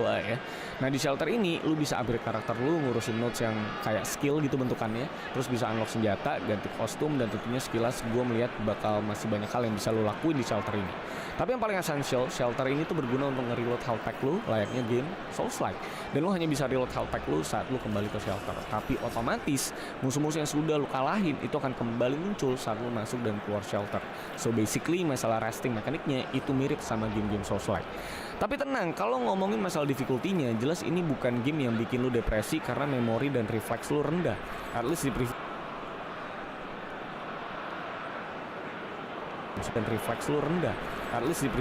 ya. Nah di shelter ini lu bisa upgrade karakter lu, ngurusin notes yang kayak skill gitu bentukannya, terus bisa unlock senjata, ganti kostum, dan tentunya sekilas gue melihat bakal masih banyak hal yang bisa lu lakuin di shelter ini. Tapi yang paling essential, shelter ini tuh berguna untuk nge-reload health pack lu layaknya game Souls-like. Dan lu hanya bisa reload health pack lu saat lu kembali ke shelter. Tapi otomatis musuh-musuh yang sudah lu kalahin itu akan kembali muncul saat lu masuk dan keluar shelter. So basically masalah resting mekaniknya itu mirip sama game-game Souls-like. Tapi tenang, kalau ngomongin masalah difficulty-nya, jelas ini bukan game yang bikin lu depresi karena memori dan refleks lu rendah. At least di dan refleks lu rendah. At least di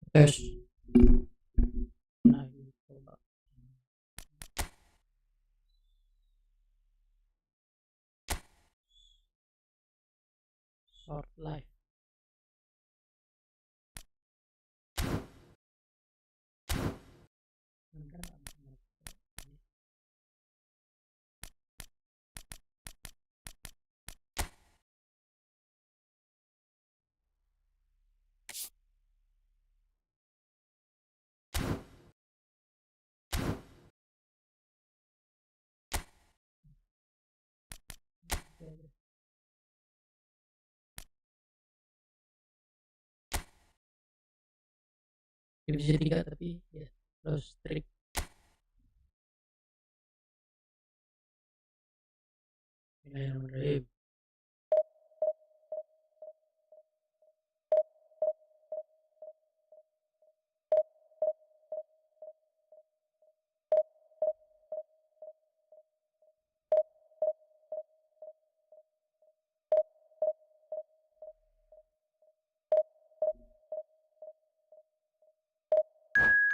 tes. Nah, ini coba short live. Divisi 3 tapi ya terus trik. Bismillahirrahmanirrahim.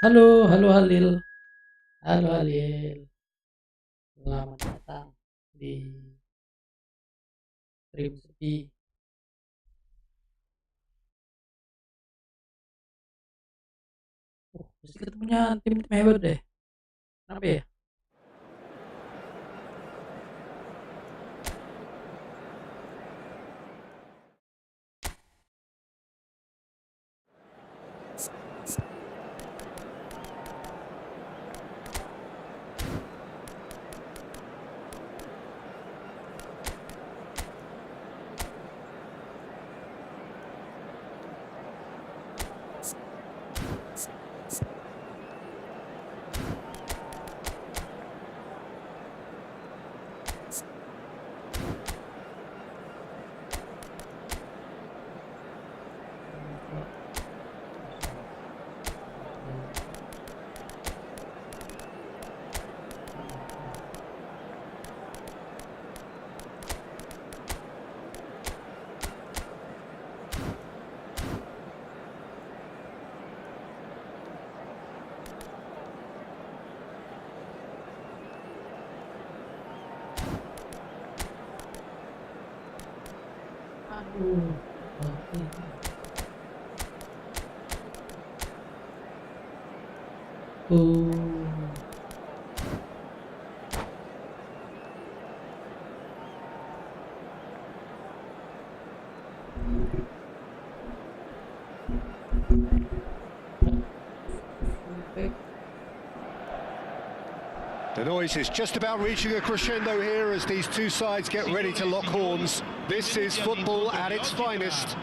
Halo, halo Halil. Halo Halil. Selamat datang di stream sepi. Mesti ketemunya tim hebat deh. Kenapa ya? Aduh. The noise is just about reaching a crescendo here as these two sides get ready to lock horns. This is football at its finest.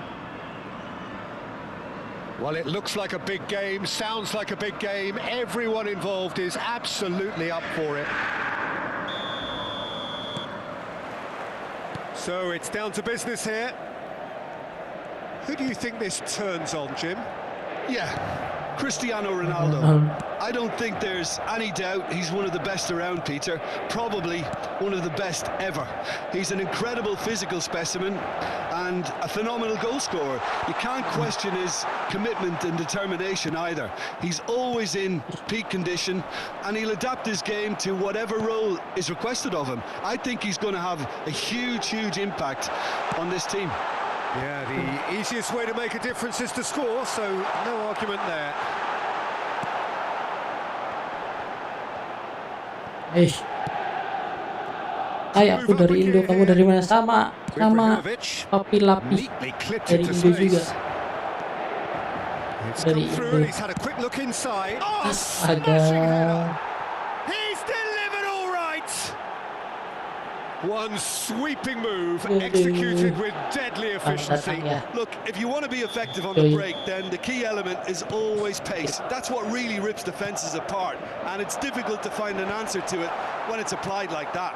Well, it looks like a big game, sounds like a big game. Everyone involved is absolutely up for it. So it's down to business here. Who do you think this turns on, Jim? Yeah, Cristiano Ronaldo. I don't think there's any doubt he's one of the best around, Peter. Probably one of the best ever. He's an incredible physical specimen and a phenomenal goal scorer. You can't question his commitment and determination either. He's always in peak condition and he'll adapt his game to whatever role is requested of him. I think he's going to have a huge impact on this team. Yeah, the easiest way to make a difference is to score, so no argument there. Hai, aku dari Indo, kamu dari mana? Sama papi lapis dari Indo juga. Dari Indo. Astaga. One sweeping move executed with deadly efficiency. Look, if you want to be effective on the break, then the key element is always pace. That's what really rips defenses apart, and it's difficult to find an answer to it when it's applied like that.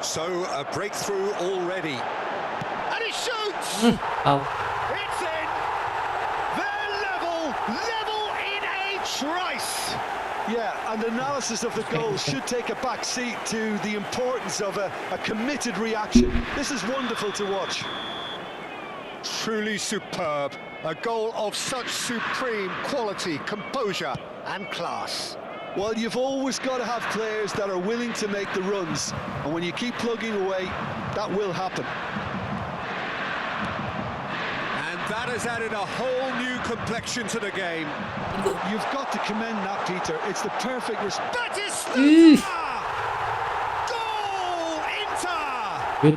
So a breakthrough already. And he shoots! It's in! They're level in a trice! Yeah, and analysis of the goal should take a back seat to the importance of a committed reaction. This is wonderful to watch. Truly superb. A goal of such supreme quality, composure and class. Well, you've always got to have players that are willing to make the runs. And when you keep plugging away, that will happen. That has added a whole new complexion to the game. You've got to commend that, Peter. It's the perfect response. That is Goal, Inter!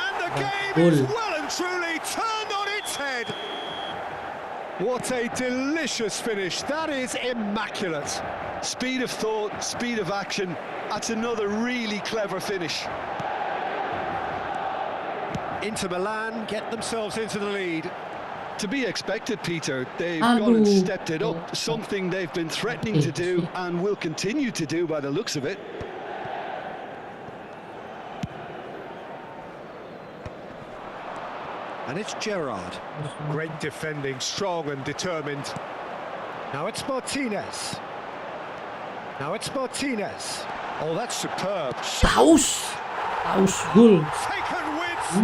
And the game is well and truly turned on its head. What a delicious finish. That is immaculate. Speed of thought, speed of action. That's another really clever finish. Inter Milan get themselves into the lead. To be expected, Peter. They've gone and stepped it up, something they've been threatening to do and will continue to do by the looks of it. And it's Gerrard. Great defending, strong and determined. Now it's Martinez. Oh, that's superb. Taus gol. They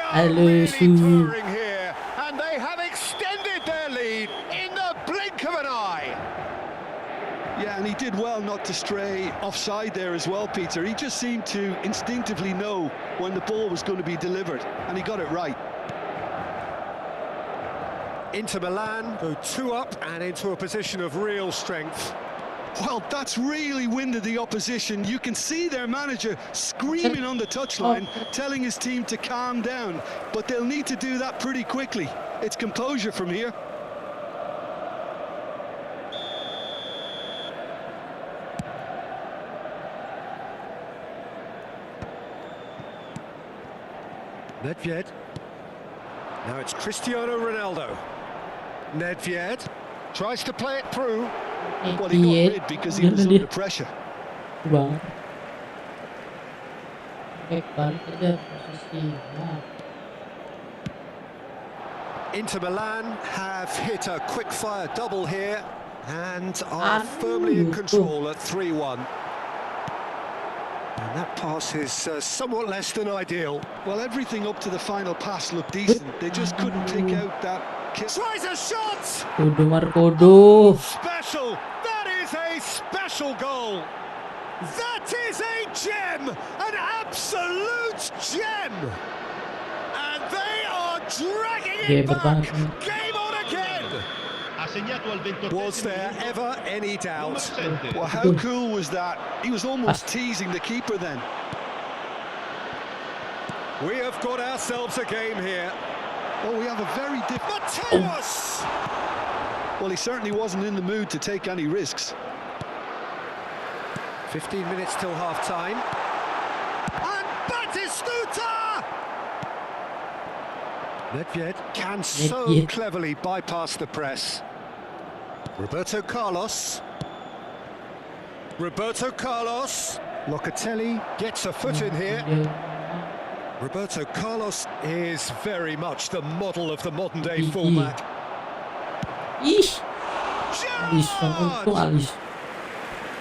are really powering here, and they have extended their lead in the blink of an eye. Yeah, and he did well not to stray offside there as well, Peter. He just seemed to instinctively know when the ball was going to be delivered, and he got it right. Inter Milan go 2 up and into a position of real strength. Well, that's really winded the opposition. You can see their manager screaming on the touchline, telling his team to calm down. But they'll need to do that pretty quickly. It's composure from here. Nedved. Now it's Cristiano Ronaldo. Nedved tries to play it through. Well, he got rid because he was under pressure. Bang. Balik aja posisinya. Inter Milan have hit a quick-fire double here and are firmly in control at 3-1. And that pass is somewhat less than ideal. Well, everything up to the final pass looked decent. They just couldn't pick out that kick. Tries a shot! Markodo. Special! That is a special goal! That is a gem! An absolute gem! And they are dragging it back! Game on again! Was there ever any doubt? Well, how cool was that? He was almost teasing the keeper then. We have got ourselves a game here. Oh, we have a very different... Mateus! Well, he certainly wasn't in the mood to take any risks. 15 minutes till half-time. And Batistuta! Nedved can so Nedved. cleverly bypass the press. Roberto Carlos. Roberto Carlos. Locatelli gets a foot in here. Roberto Carlos is very much the model of the modern-day fullback. Ih, Alisson, untung Alisson.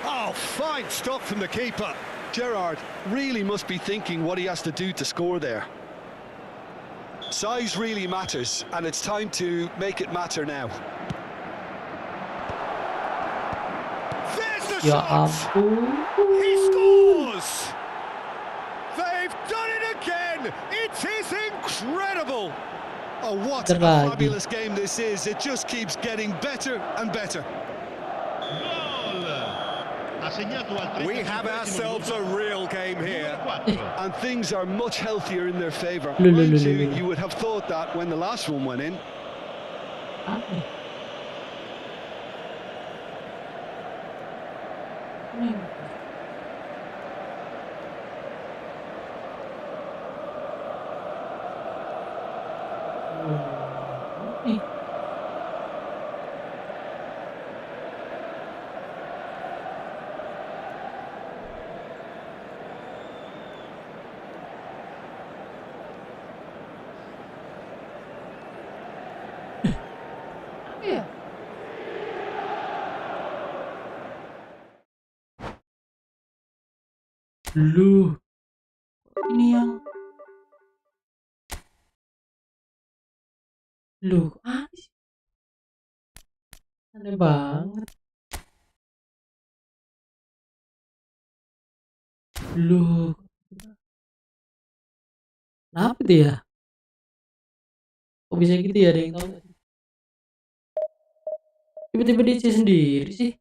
Oh, fine stop from the keeper. Gerrard really must be thinking what he has to do to score there. Size really matters, and it's time to make it matter now. There's the Ya shot! ampun. He scores! They've done it again! It is incredible! Oh, what a Terlagi. fabulous game this is. It just keeps getting better and better. We have ourselves a real game here. And things are much healthier in their favour. Lu, lu, Mind lu, you, lu. you would have thought that when the last one went in. Lu, ini yang lu, sih? Aneh banget. Lu, kenapa dia? Kok bisa gitu ya, ada yang tahu nggak sih? Tiba-tiba dia sendiri sih.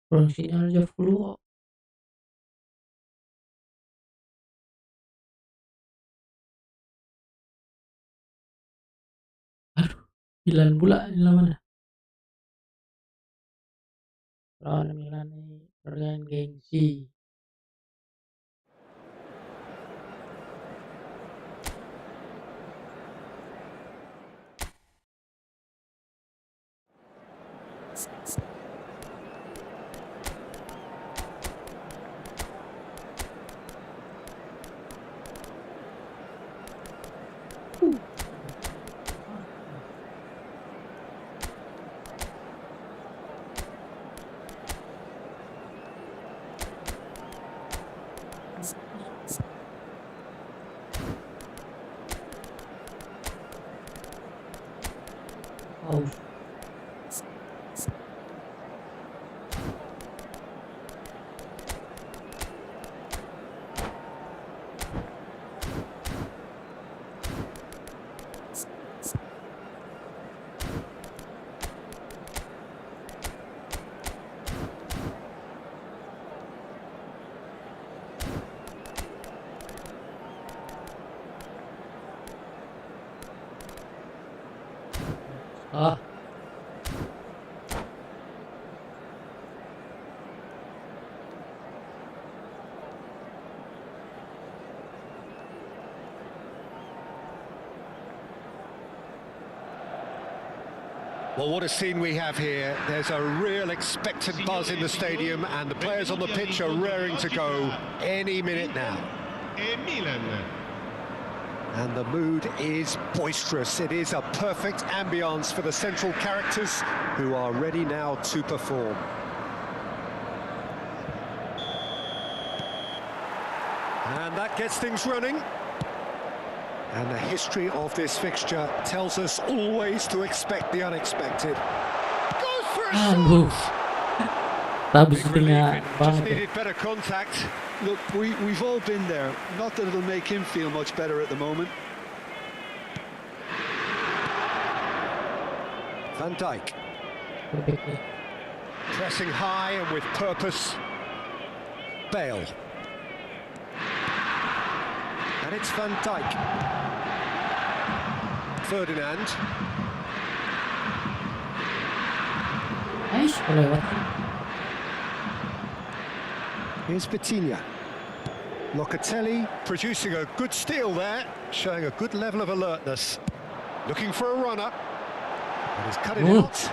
Kurang sinyal aja full kok. Aduh, 9 pula ini mana? Lawan Milan nih, dengan gengsi. Oh. Ah. Well, what a scene we have here. There's a real expectant buzz in the stadium and the players on the pitch are raring to go any minute now. And the mood is boisterous. It is a perfect ambience for the central characters who are ready now to perform. And that gets things running. And the history of this fixture tells us always to expect the unexpected. Goes for a Aduh. shot! Habis Big relief, punya it just banget. needed better contact. Look, we've all been there. Not that it'll make him feel much better at the moment. Van Dijk. Pressing high and with purpose. Bale. And it's Van Dijk. Ferdinand. Aish, lewat. Here's Vitinha. Locatelli producing a good steal there, showing a good level of alertness. Looking for a runner. And he's cut it out.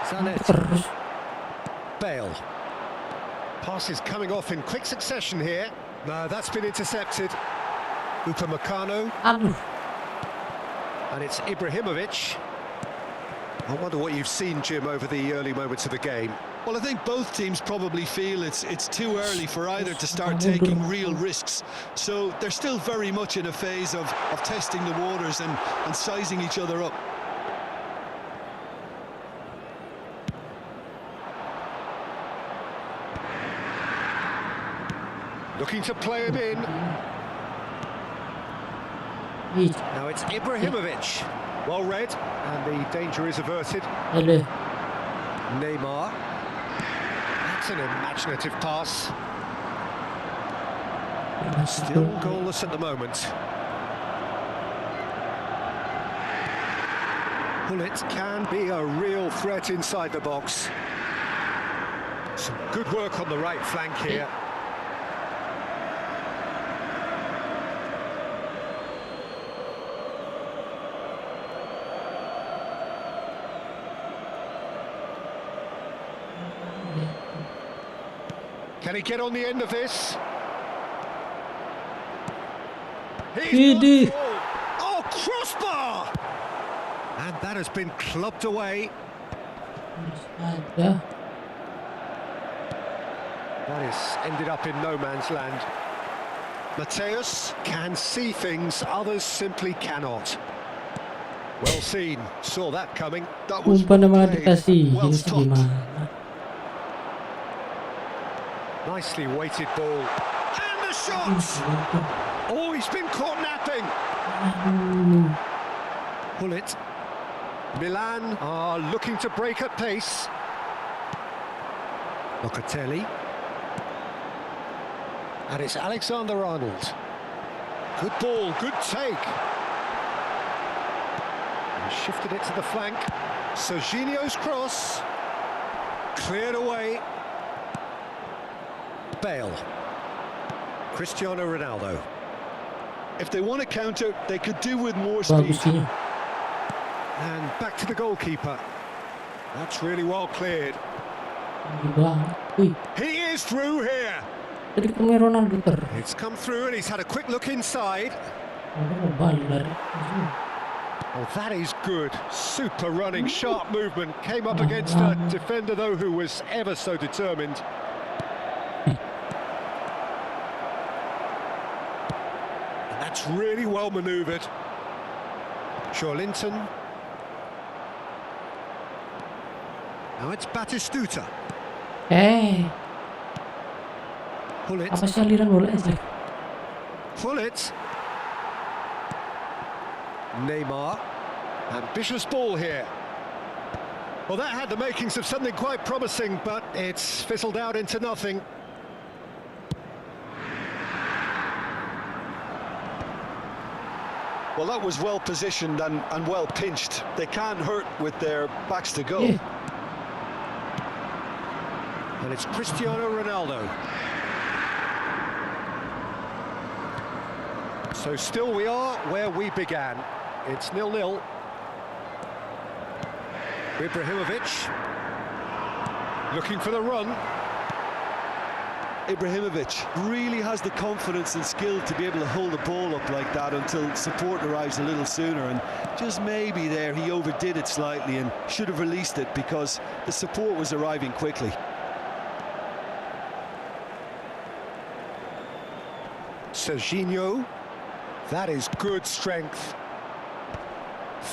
Zanet. Terus. Bale. Passes coming off in quick succession here. No, that's been intercepted. Upamecano. Aduh. And it's Ibrahimovic. I wonder what you've seen, Jim, over the early moments of the game. Well, I think both teams probably feel it's too early for either to start taking real risks. So they're still very much in a phase of testing the waters and sizing each other up. Looking to play him in. Ih, Now it's Ibrahimovic. Well read, and the danger is averted. aduh. Neymar. That's an imaginative pass. Still goalless at the moment. Bullet can be a real threat inside the box. Some good work on the right flank here. Can he get on the end of this? He's got Idi. the ball. Oh, crossbar! And that has been clubbed away. Ada. That is ended up in no man's land. Mateus can see things others simply cannot. Well seen, saw that coming. That was Umpan malah played, dikasih. well Ini stopped. gimana? Nicely weighted ball. And the shot! Oh, he's been caught napping. Aduh. Bullet. Milan are looking to break at pace. Locatelli. And it's Alexander-Arnold. Good ball, good take. And shifted it to the flank. Serginho's cross. Cleared away. Bale. Cristiano Ronaldo. If they want to counter, they could do with more Bagus speed. ini. And back to the goalkeeper. That's really well cleared. Tinggi banget. Wih, He is through here. tadi ketemu Ronaldo ter. It's come through and he's had a quick look inside. Ronaldo mau balik lari. Oh, that is good. Super running, sharp movement. Came up against a defender, though, who was ever so determined. And that's really well manoeuvred. Linton. Now it's Batistuta. Bullet. Apa sih aliran bola aja? Bullet. Neymar. Ambitious ball here. Well, that had the makings of something quite promising, but it's fizzled out into nothing. Well, that was well positioned and well pinched. They can't hurt with their backs to go. Yeah. And it's Cristiano Ronaldo. So still we are where we began. It's 0-0. Ibrahimovic. Looking for the run. Ibrahimovic really has the confidence and skill to be able to hold the ball up like that until support arrives a little sooner, and just maybe there he overdid it slightly and should have released it because the support was arriving quickly. Serginho. That is good strength.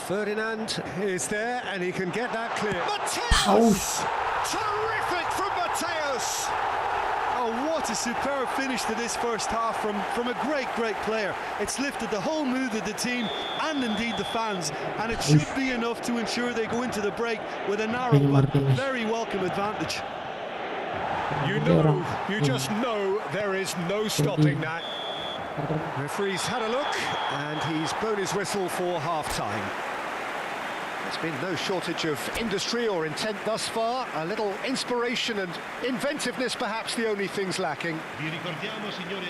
Ferdinand is there, and he can get that clear. Mateus! Terrific from Mateus! Oh, what a superb finish to this first half from a great player. It's lifted the whole mood of the team and indeed the fans, and it should be enough to ensure they go into the break with a narrow but very welcome advantage. You just know there is no stopping that. Referee's had a look, and he's blown his whistle for half-time. There's been no shortage of industry or intent thus far. A little inspiration and inventiveness, perhaps the only things lacking.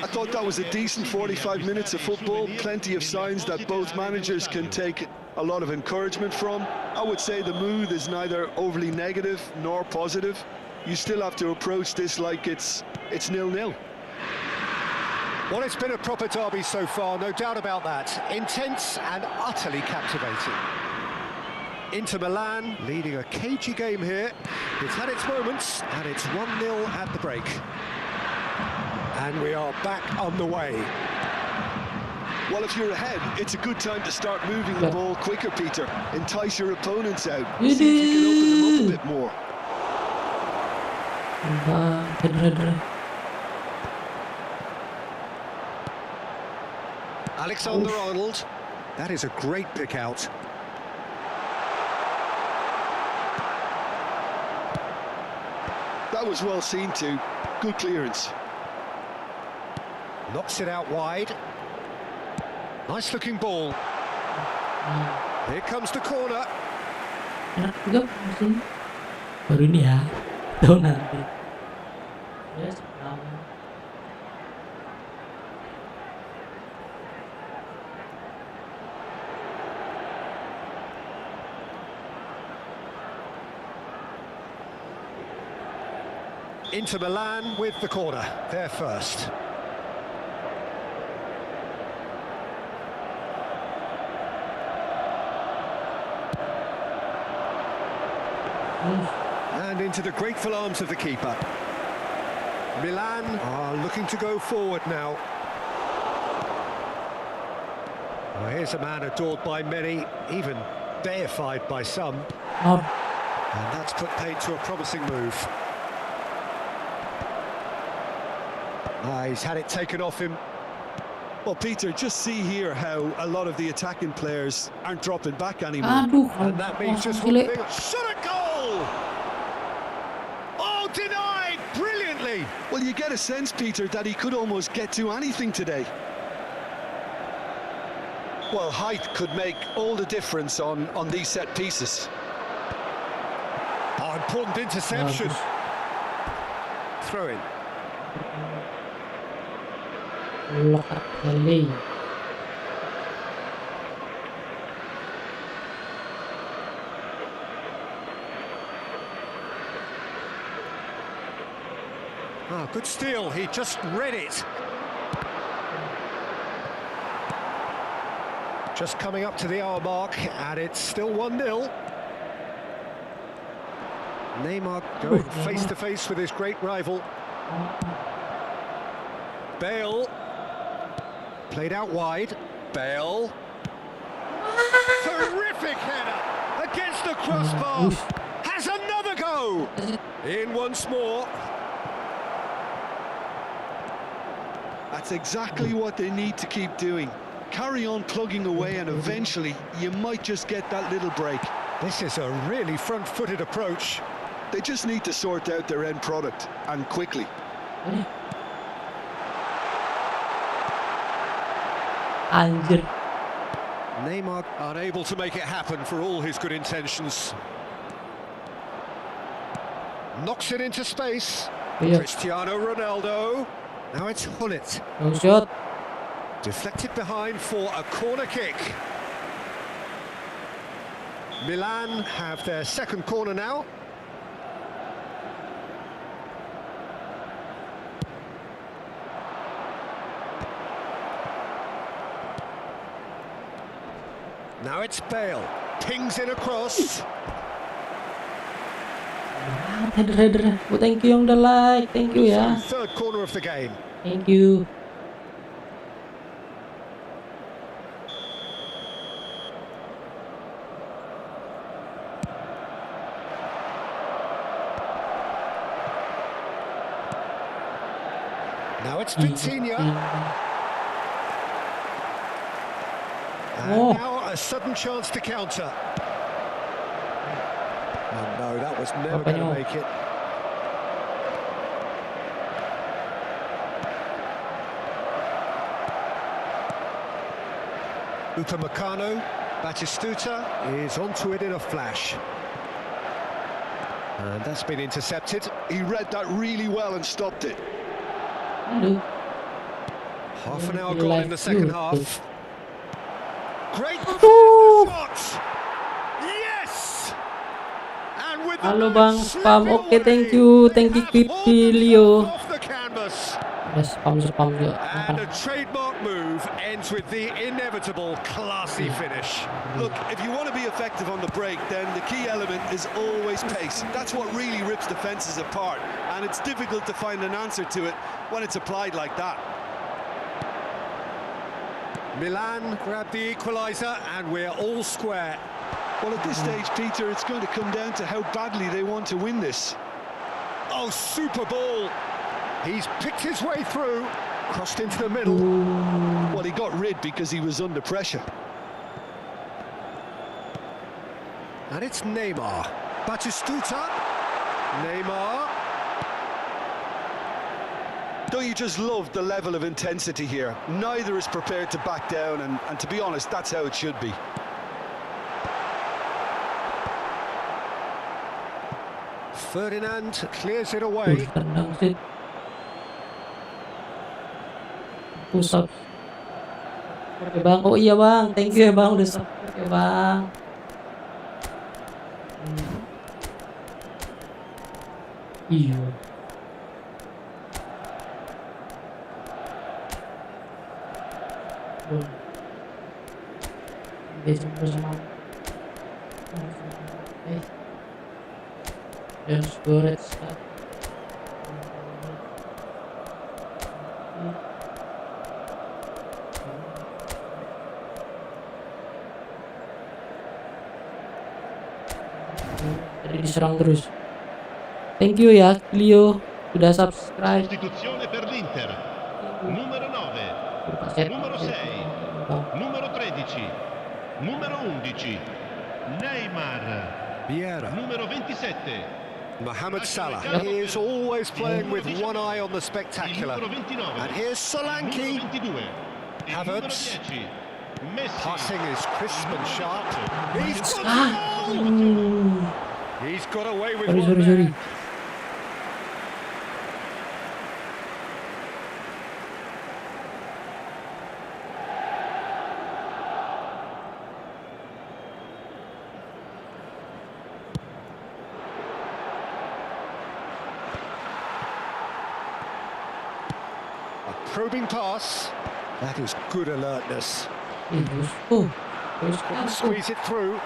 I thought that was a decent 45 minutes of football. Plenty of signs that both managers can take a lot of encouragement from. I would say the mood is neither overly negative nor positive. You still have to approach this like it's 0-0. Well, it's been a proper derby so far, no doubt about that. Intense and utterly captivating. Inter Milan leading a cagey game here. It's had its moments, and it's 1-0 at the break. And we are back on the way. Well, if you're ahead, it's a good time to start moving the ball quicker, Peter. Entice your opponents out. See if you can open them up a bit more. Alexander-Arnold. That is a great pick out. That was well seen too. Good clearance. Knocks it out wide. Nice looking ball. Here comes the corner. Enak juga musim baru ini ya. Tahu nanti. Ya, selama. Inter Milan with the corner. They're first. And into the grateful arms of the keeper. Milan are looking to go forward now. Well, here's a man adored by many, even deified by some. And that's put paid to a promising move. He's had it taken off him. Well, Peter, just see here how a lot of the attacking players aren't dropping back anymore. Aduh, And that means just one thing. Shot a goal! Oh, denied brilliantly! Well, you get a sense, Peter, that he could almost get to anything today. Well, height could make all the difference on these set pieces. Oh, important interception. Throw in. Locatelli. Ah, good steal. He just read it. Just coming up to the hour mark, and it's still 1-0. Neymar going face to face with his great rival. Bale. Played out wide. Bale. Terrific header against the crossbar. Has another go. In once more. That's exactly what they need to keep doing. Carry on plugging away, and eventually you might just get that little break. This is a really front-footed approach. They just need to sort out their end product, and quickly. Anjir. Neymar unable to make it happen for all his good intentions. Knocks it into space. Iya. Cristiano Ronaldo. Now it's Hullet. No shot. Deflected behind for a corner kick. Milan have their second corner now. Now it's Bale. Pings in across. Header. Thank you yang udah like. Thank you ya. Third corner of the game. Thank you. Now it's Vitinha. And Oh. now a sudden chance to counter. Oh no, that was never going to make it. Upamecano, Batistuta is onto it in a flash. And that's been intercepted. He read that really well and stopped it. Halo. Half an hour gone in the second half. Great shot! Yes! And with the Halo match Bang, spam. slipping Oke, thank away, you perhaps Creepy all the Leo. focus off the canvas. Udah spam juga. And a trademark move ends with the inevitable classy finish. Look, if you want to be effective on the break, then the key element is always pace. That's what really rips defenses apart, and it's difficult to find an answer to it when it's applied like that. Milan grabbed the equaliser and we're all square. Well, at this stage, Peter, it's going to come down to how badly they want to win this. Oh, super ball! He's picked his way through, crossed into the middle. Well, he got rid because he was under pressure. And it's Neymar. Batistuta. Neymar. Don't you just love the level of intensity here? Neither is prepared to back down, and to be honest, that's how it should be. Ferdinand clears it away. Tendang sih. Push up. Oke bang, oh iya bang, thank you ya bang udah support ya bang. Iya. Besok bersama. Let's go, let's start. Tadi diserang terus. Thank you ya Leo sudah subscribe. Sostituzione per l'Inter. Numero 9, numero 6, numero 13, numero 11, Neymar, Vieira. numero 27, Mohamed Salah. He is always playing with one eye on the il spectacular. numero 29, And here's Solanke. numero 22, il numero Havertz. 10, Messi. Passing is crisp and sharp. He's got He's got away with one Sorry. there. A probing pass. That is good alertness. Oh, Couldn't squeeze it through.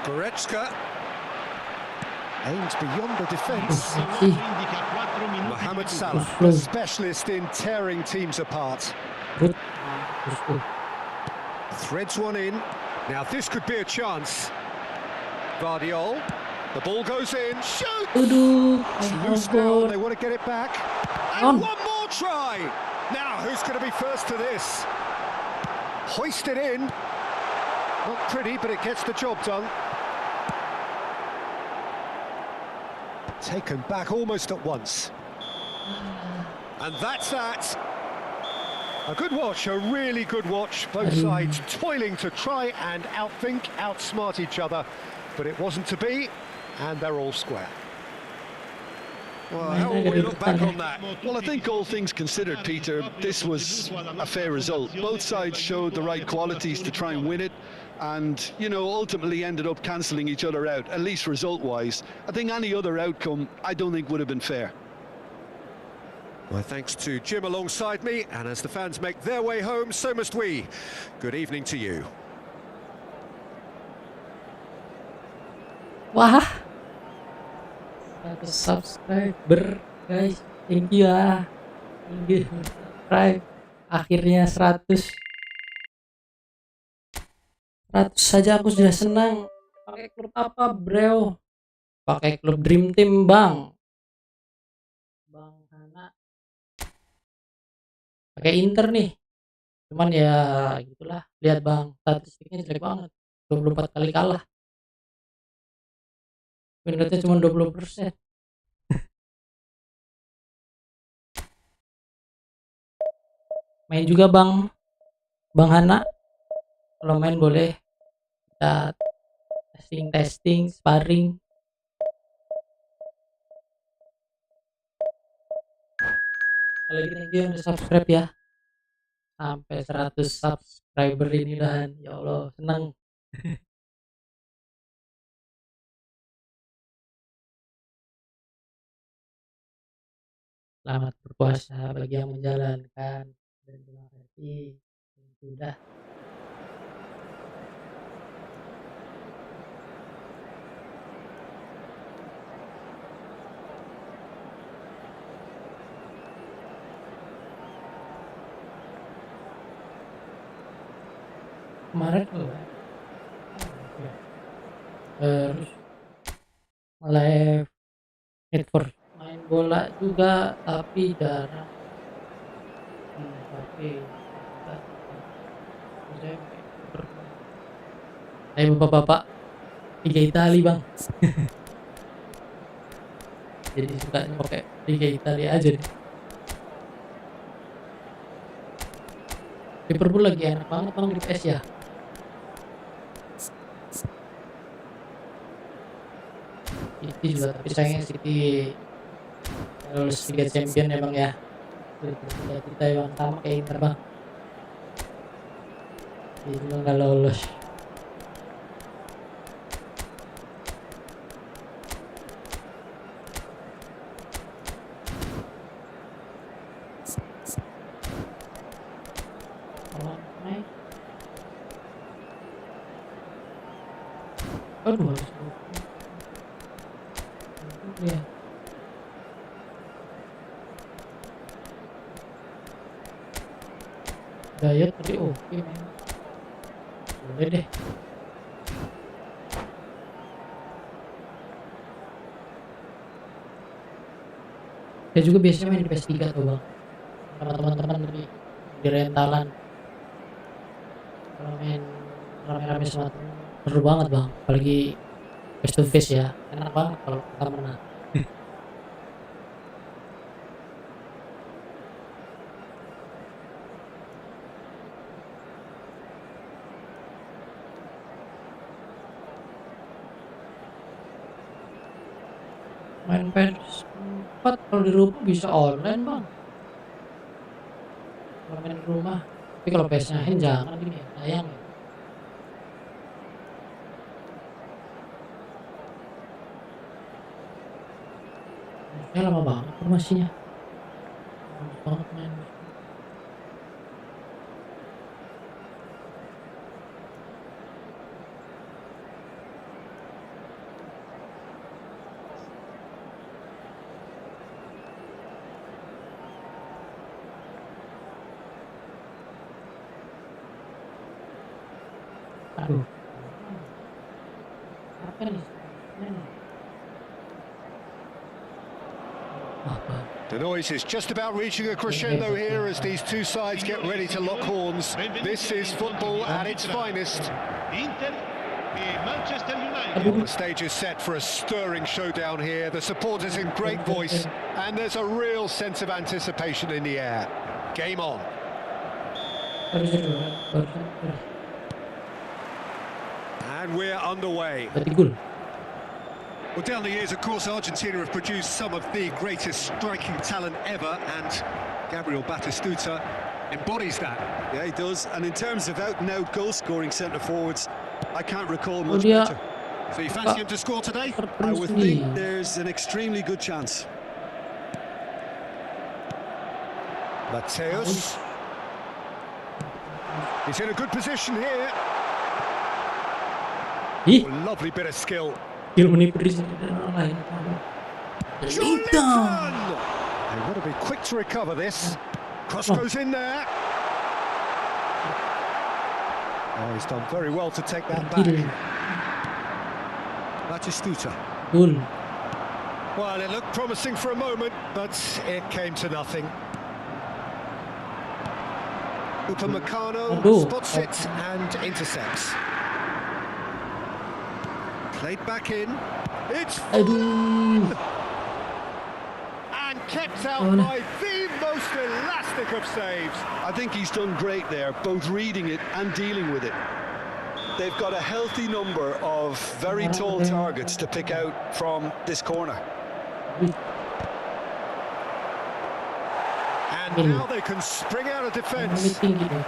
Goretzka aims beyond the defence. Indica 4 minuti Mohamed di Salah, Slow. a specialist in tearing teams apart. good. Threads one in. Now this could be a chance. Guardiol. The ball goes in. Shoot! Aduh, Loose now. They want to get it back. On. And one more try. Now who's going to be first to this? Hoist it in. Not pretty, but it gets the job done. Taken back almost at once. And that's that. A good watch, a really good watch. Both sides toiling to try and outthink, outsmart each other. But it wasn't to be, and they're all square. Well, how will we look back on that? Well, I think all things considered, Peter, this was a fair result. Both sides showed the right qualities to try and win it, and, you know, ultimately ended up cancelling each other out, at least result-wise. I think any other outcome, I don't think would have been fair. My thanks to Jim alongside me, and as the fans make their way home, so must we. Good evening to you. Wah, 100 subscriber guys, thank you ya. Thank you subscribe. Akhirnya 100 saja aku sudah senang. Pakai klub apa bro? Pakai klub Dream Team bang. Bang Hana pakai Inter nih. Cuman ya gitulah, lihat Bang, statistiknya jelek banget. 24 kali kalah. Win rate-nya cuma 20%. Main juga Bang Hana. Kalau main boleh kita testing, sparring. Sekali lagi thank you yang udah subscribe ya. Sampai 100 subscriber ini dan ya Allah senang. Selamat berpuasa bagi yang menjalankan, dan terima kasih yang sudah. Kemarin terus live need for main bola juga tapi jarang. Ayo bapak-bapak Liga Itali Bang. Jadi sukanya pakai Liga Itali aja deh. Liverpool lagi enak banget Bang di PS ya. City juga, tapi sayangnya City lulus Liga Champion ya Bang ya. Kita yang sama kayak Inter Bang. Jadi nggak lolos. Aduh, ya. Diet tadi oke men. Boleh deh. Saya juga biasanya main di PS3 tuh Bang, sama teman-teman di rentalan. Kalau main rame-rame sama temen seru banget Bang, apalagi face to face ya, enak banget kalau kita menang. Main PS4 kalau di rumah bisa online Bang, kalau main di rumah. Tapi kalau PS-nya jangan gini ya, sayang ya. Ya lama banget formasinya. Lama banget main. Aduh. Apa nih? The noise is just about reaching a crescendo here as these two sides get ready to lock horns. This is football at its finest. Inter e Manchester United. The stage is set for a stirring showdown here. The supporters in great voice, and there's a real sense of anticipation in the air. Game on. And we're underway. Well, down the years, of course, Argentina have produced some of the greatest striking talent ever, and Gabriel Batistuta embodies that. Yeah, he does. And in terms of out-and-out goal-scoring centre-forwards, I can't recall much better. So you fancy him to score today? I would think there's an extremely good chance. Mateus. He's in a good position here. Oh, lovely bit of skill. Ilmu dan lain. They've got to be quick to recover this. Cross goes in there. Oh, he's done very well to take that back. Batistuta. Well, it looked promising for a moment, but it came to nothing. Upamecano Aduh. spots it and intercepts. Played back in. It's Aduh. and kept out Mana? by the most elastic of saves. I think he's done great there, both reading it and dealing with it. They've got a healthy number of very tall targets to pick out from this corner. And now they can spring out of Ini defence. tinggi deh.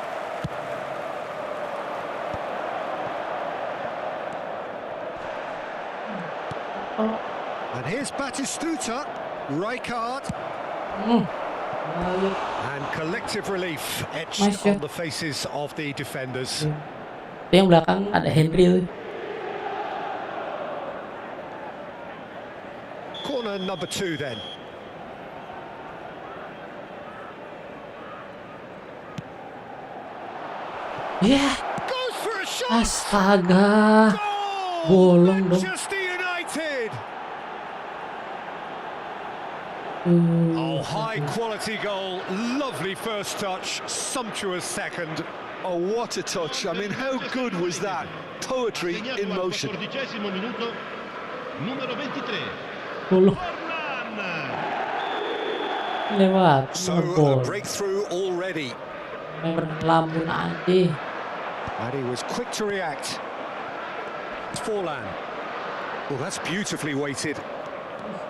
Oh. And here's Batistuta, Rijkaard, Hmm. Ayo. and collective relief etched Nice, yeah. on the faces of the defenders. Itu yang belakang ada Henry tuh. Corner number 2 then. Ya, Goes for a shot. astaga. Goal! Bolong dong. Manchester United. Hmm. Oh, high quality goal. Lovely first touch. Sumptuous second. Oh, what a touch. I mean, how good was that? Poetry in Segnato al motion. 14° minuto, numero 23. Bolong Forlan. lewat. So Gol. a breakthrough already. Memang lamun aja. And he was quick to react. It's Forlan. Well, that's beautifully weighted.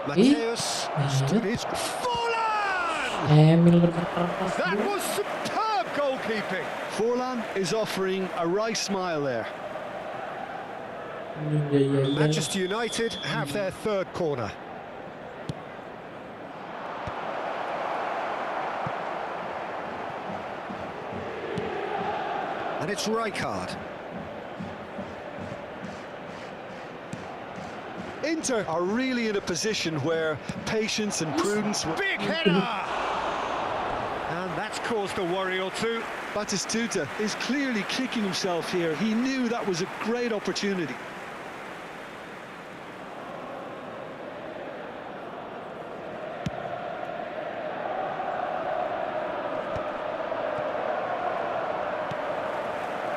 Mateus stood his... Forlan! Emil berkeras That dulu. was superb goalkeeping. Forlan is offering a wry smile there. Iya. Manchester United have their third corner. And it's Rijkaard. Inter are really in a position where patience and prudence... Big header! And that's caused a worry or two. Batistuta is clearly kicking himself here. He knew that was a great opportunity.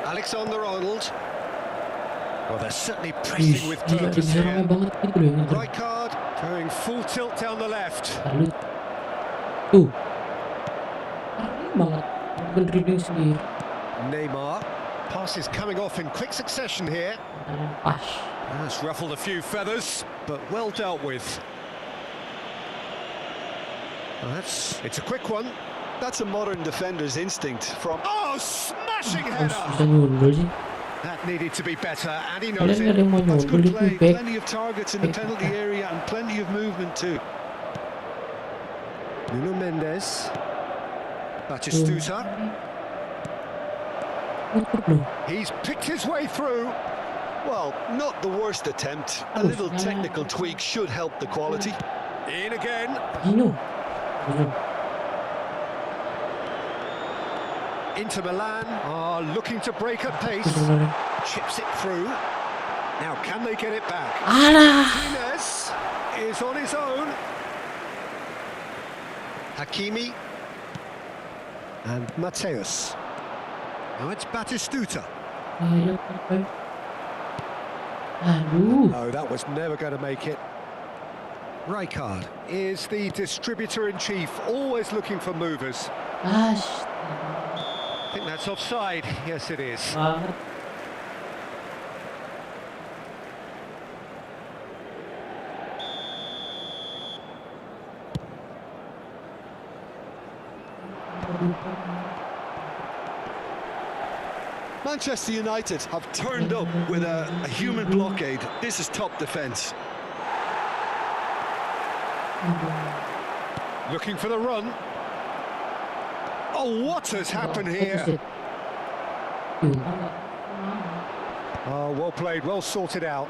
Alexander-Arnold. Well, they're certainly pressing Ih, with gila, purpose bisa rame here. banget gitu loh yang ngejar. Rijkaard going full tilt down the left. Salut. Tuh. Rame banget. Bukan dribbling sendiri. Neymar. Passes coming off in quick succession here. Pas. That's ruffled a few feathers, but well dealt with. Well, it's a quick one. That's a modern defender's instinct from... Oh, smashing Harus header! bisa nyundul sih. That needed to be better, and he knows Kalian gak ada it. yang mau That's nyundul good itu play. back. Plenty of targets in the penalty area and plenty of movement too. Nuno Mendes. Batistuta. Tutup loh. He's picked his way through. Well, not the worst attempt. A little technical tweak should help the quality. In again. Gino. Gino. Inter Milan are looking to break at pace. Sebenarnya. Chips it through. Now, can they get it back? Alah. Martinez is on his own. Hakimi and Mateus. Now it's Batistuta. Ayo, apa? Aduh. Oh, that was never going to make it. Rijkaard is the distributor-in-chief, always looking for movers. Astaga. I think that's offside. Yes, it is. Banget. Manchester United have turned up with a human blockade. This is top defence. Looking for the run. Oh, what has happened here? Oh, well played, well sorted out.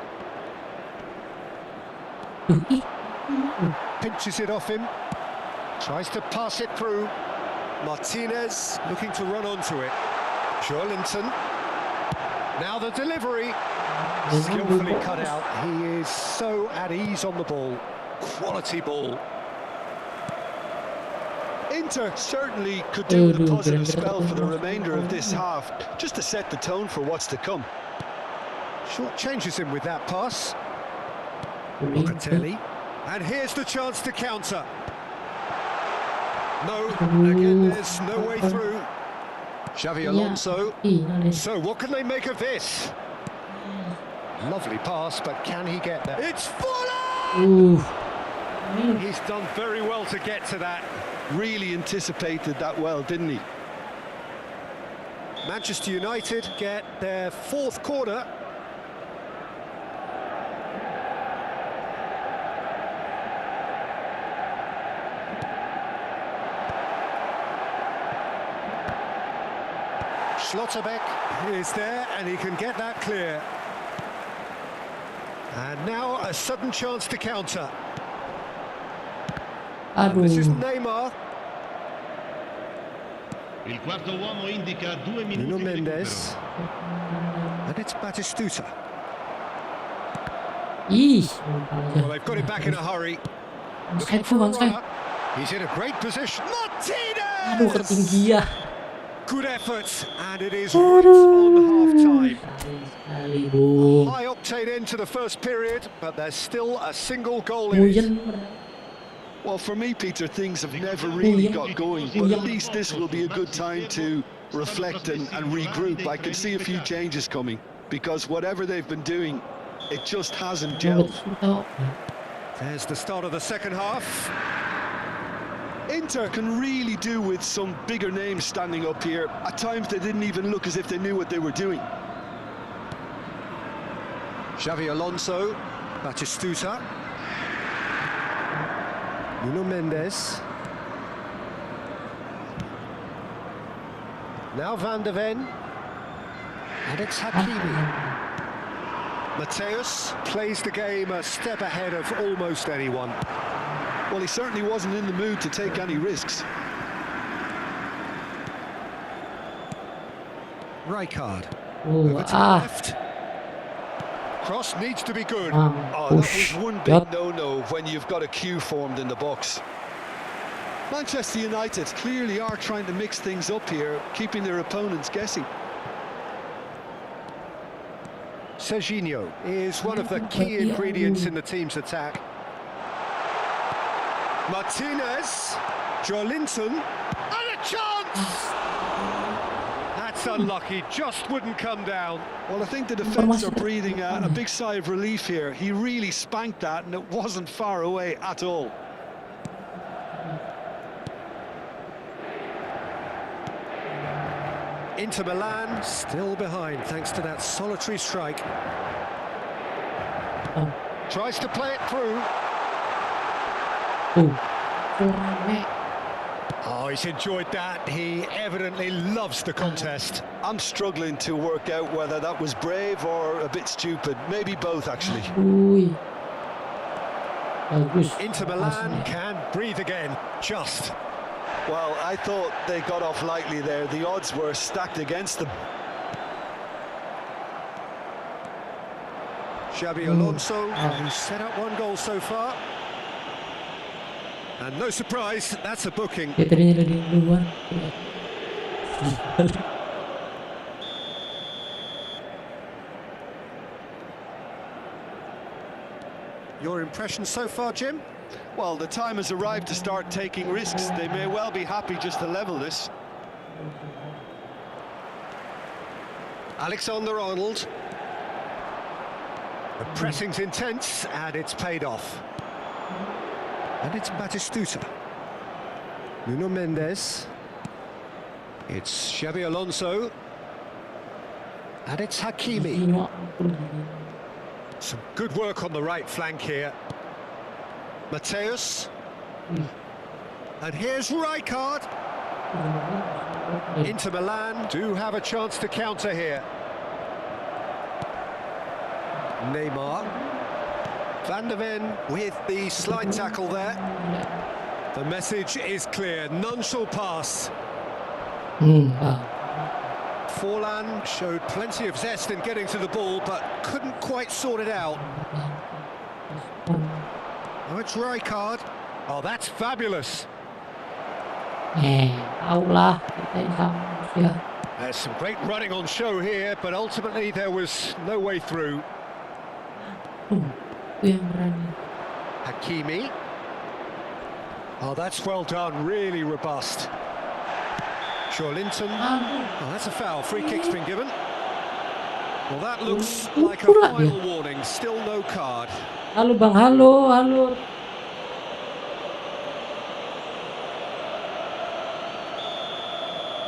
Pinches it off him. Tries to pass it through. Martinez looking to run onto it. Joelinton. Now the delivery. Skillfully cut out. He is so at ease on the ball. Quality ball. Inter certainly could do with a positive kira-kira spell for the ketemu. remainder of this half, just to set the tone for what's to come. Short changes him with that pass. Kuning. Locatelli. And here's the chance to counter. No, again, there's no way through. Xavi Alonso. So what can they make of this? Lovely pass, but can he get there? It's Fuller! He's done very well to get to that. Really anticipated that well, didn't he? Manchester United get their fourth corner. Schlotterbeck is there and he can get that clear. And now a sudden chance to counter. This is Neymar. Il quarto uomo indica 2 minuti Nuno di Mendes. recupero. And it's Batistuta. Ih, Well, they've got it back in a hurry. Bangsa itu, bangsa. He's in a great position. Aduh, Martinez! ketinggian. Good effort, and it is right on half-time. Sekali, Bung. High octane end to the first period, but there's still a single goal in it. Hujan. Well, for me, Peter, things have never really got going, but at least this will be a good time to reflect and regroup. I can see a few changes coming, because whatever they've been doing, it just hasn't gelled. There's the start of the second half. Inter can really do with some bigger names standing up here. At times they didn't even look as if they knew what they were doing. Xavi Alonso, Batistuta. Nuno Mendes. Now Van de Ven. And it's Hakimi. Mateus plays the game a step ahead of almost anyone. Well, he certainly wasn't in the mood to take any risks. Rijkaard. Oh, Over to the left. Cross needs to be good. Oh, that push. was one big no-no when you've got a queue formed in the box. Manchester United clearly are trying to mix things up here, keeping their opponents guessing. Serginho is one of the key ingredients in the team's attack. Martinez, Joelinton, and a chance! That's unlucky, just wouldn't come down. Well, I think the defence are breathing a big sigh of relief here. He really spanked that, and it wasn't far away at all. Inter Milan still behind thanks to that solitary strike. Tries to play it through. Oh, he's enjoyed that. He evidently loves the contest. I'm struggling to work out whether that was brave or a bit stupid. Maybe both, actually. Ui. Bagus. Inter Milan can breathe again, just. Well, I thought they got off lightly there. The odds were stacked against them. Xabi Alonso, who's set up one goal so far. And no surprise, that's a booking. Dia tadinya dari duluan. Your impression so far, Jim? Well, the time has arrived to start taking risks. They may well be happy just to level this. Alexander-Arnold. The pressing's intense, and it's paid off. And it's Batistuta. Nuno Mendes. It's Xabi Alonso. And it's Hakimi. Some good work on the right flank here. Mateus. And here's Rijkaard. Inter Milan do have a chance to counter here. Neymar. Van de Ven with the slide tackle there. The message is clear, none shall pass. Forlan showed plenty of zest in getting to the ball, but couldn't quite sort it out. Oh, it's Rijkaard. Oh, that's fabulous. Tahu lah kita yang sama manusia. There's some great running on show here, but ultimately there was no way through. Itu yang berani. Hakimi. Oh, that's well done. Really robust. Linton. Oh, that's a foul. Free kick's been given. Well, that looks like a final warning. Still no card. Halo bang, halo.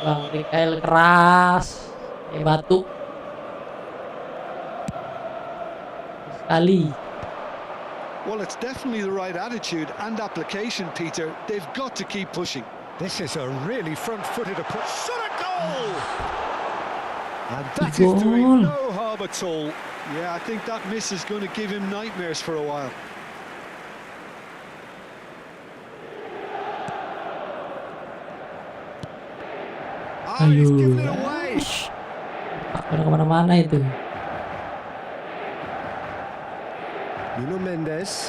Bang Rikael keras, batu sekali. Well, it's definitely the right attitude and application, Peter. They've got to keep pushing. This is a really front-footed approach. Shot a goal! And that is doing no harm at all. Yeah, I think that miss is going to give him nightmares for a while. Oh, he's given it away. Udah kemana-mana itu. Nuno Mendes.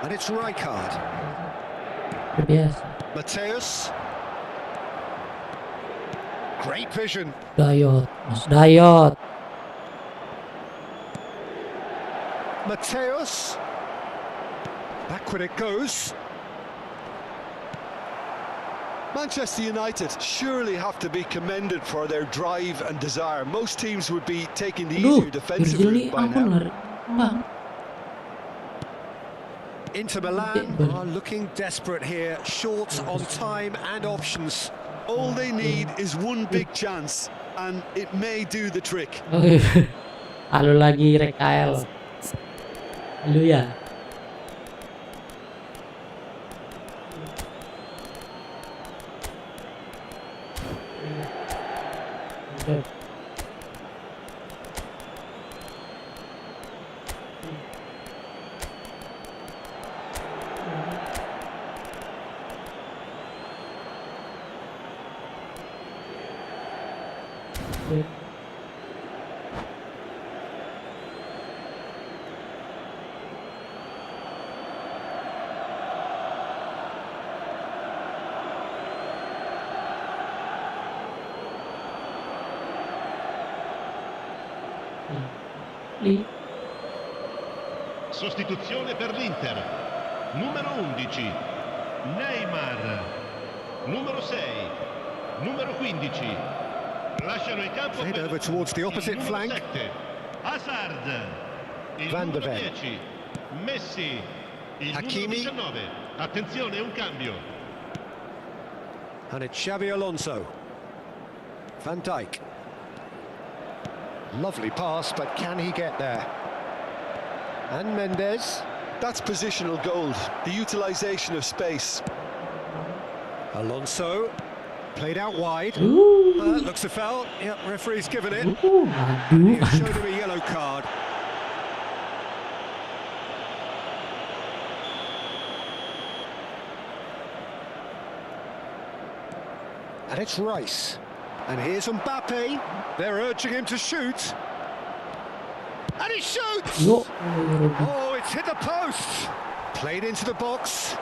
And it's Rijkaard. Biasa. Mateus. Great vision. Mas Dayot. Mateus. Backward it goes. Manchester United surely have to be commended for their drive and desire. Most teams would be taking the easier defensive route by now. Inter Milan are looking desperate here, short on time and options. All they need is one big chance, and it may do the trick. Halo lagi Rekael. Halo ya. Sostituzione per l'Inter. Numero 11 Neymar. Numero 6 numero 15 lasciano il campo. Played over towards the opposite flank. 7 Hazard. Il Van de numero Ven. 10 Messi. Il Hakimi. numero 19. Attenzione, un cambio. And it's Xabi Alonso. Van Dijk. Lovely pass, but can he get there? And Mendes. That's positional gold, the utilisation of space. Alonso. Played out wide. Looks a foul. Yep, referee's given it. He's showed him a yellow card. And it's Rice. And here's Mbappe. They're urging him to shoot. And he shoots! Oh, it's hit the post. Played into the box.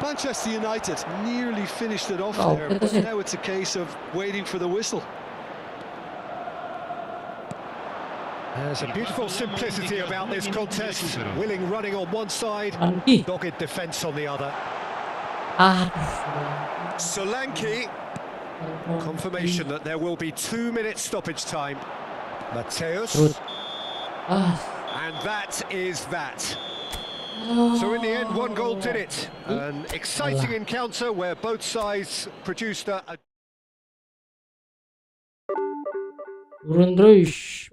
Manchester United nearly finished it off there, but now it's a case of waiting for the whistle. There's a beautiful simplicity about this contest. Willing running on one side, dogged defence on the other. Solanke. Confirmation that there will be 2 minutes stoppage time. Mateus. And that is that. So in the end, one goal did it. An exciting encounter where both sides produced a... Turun terus.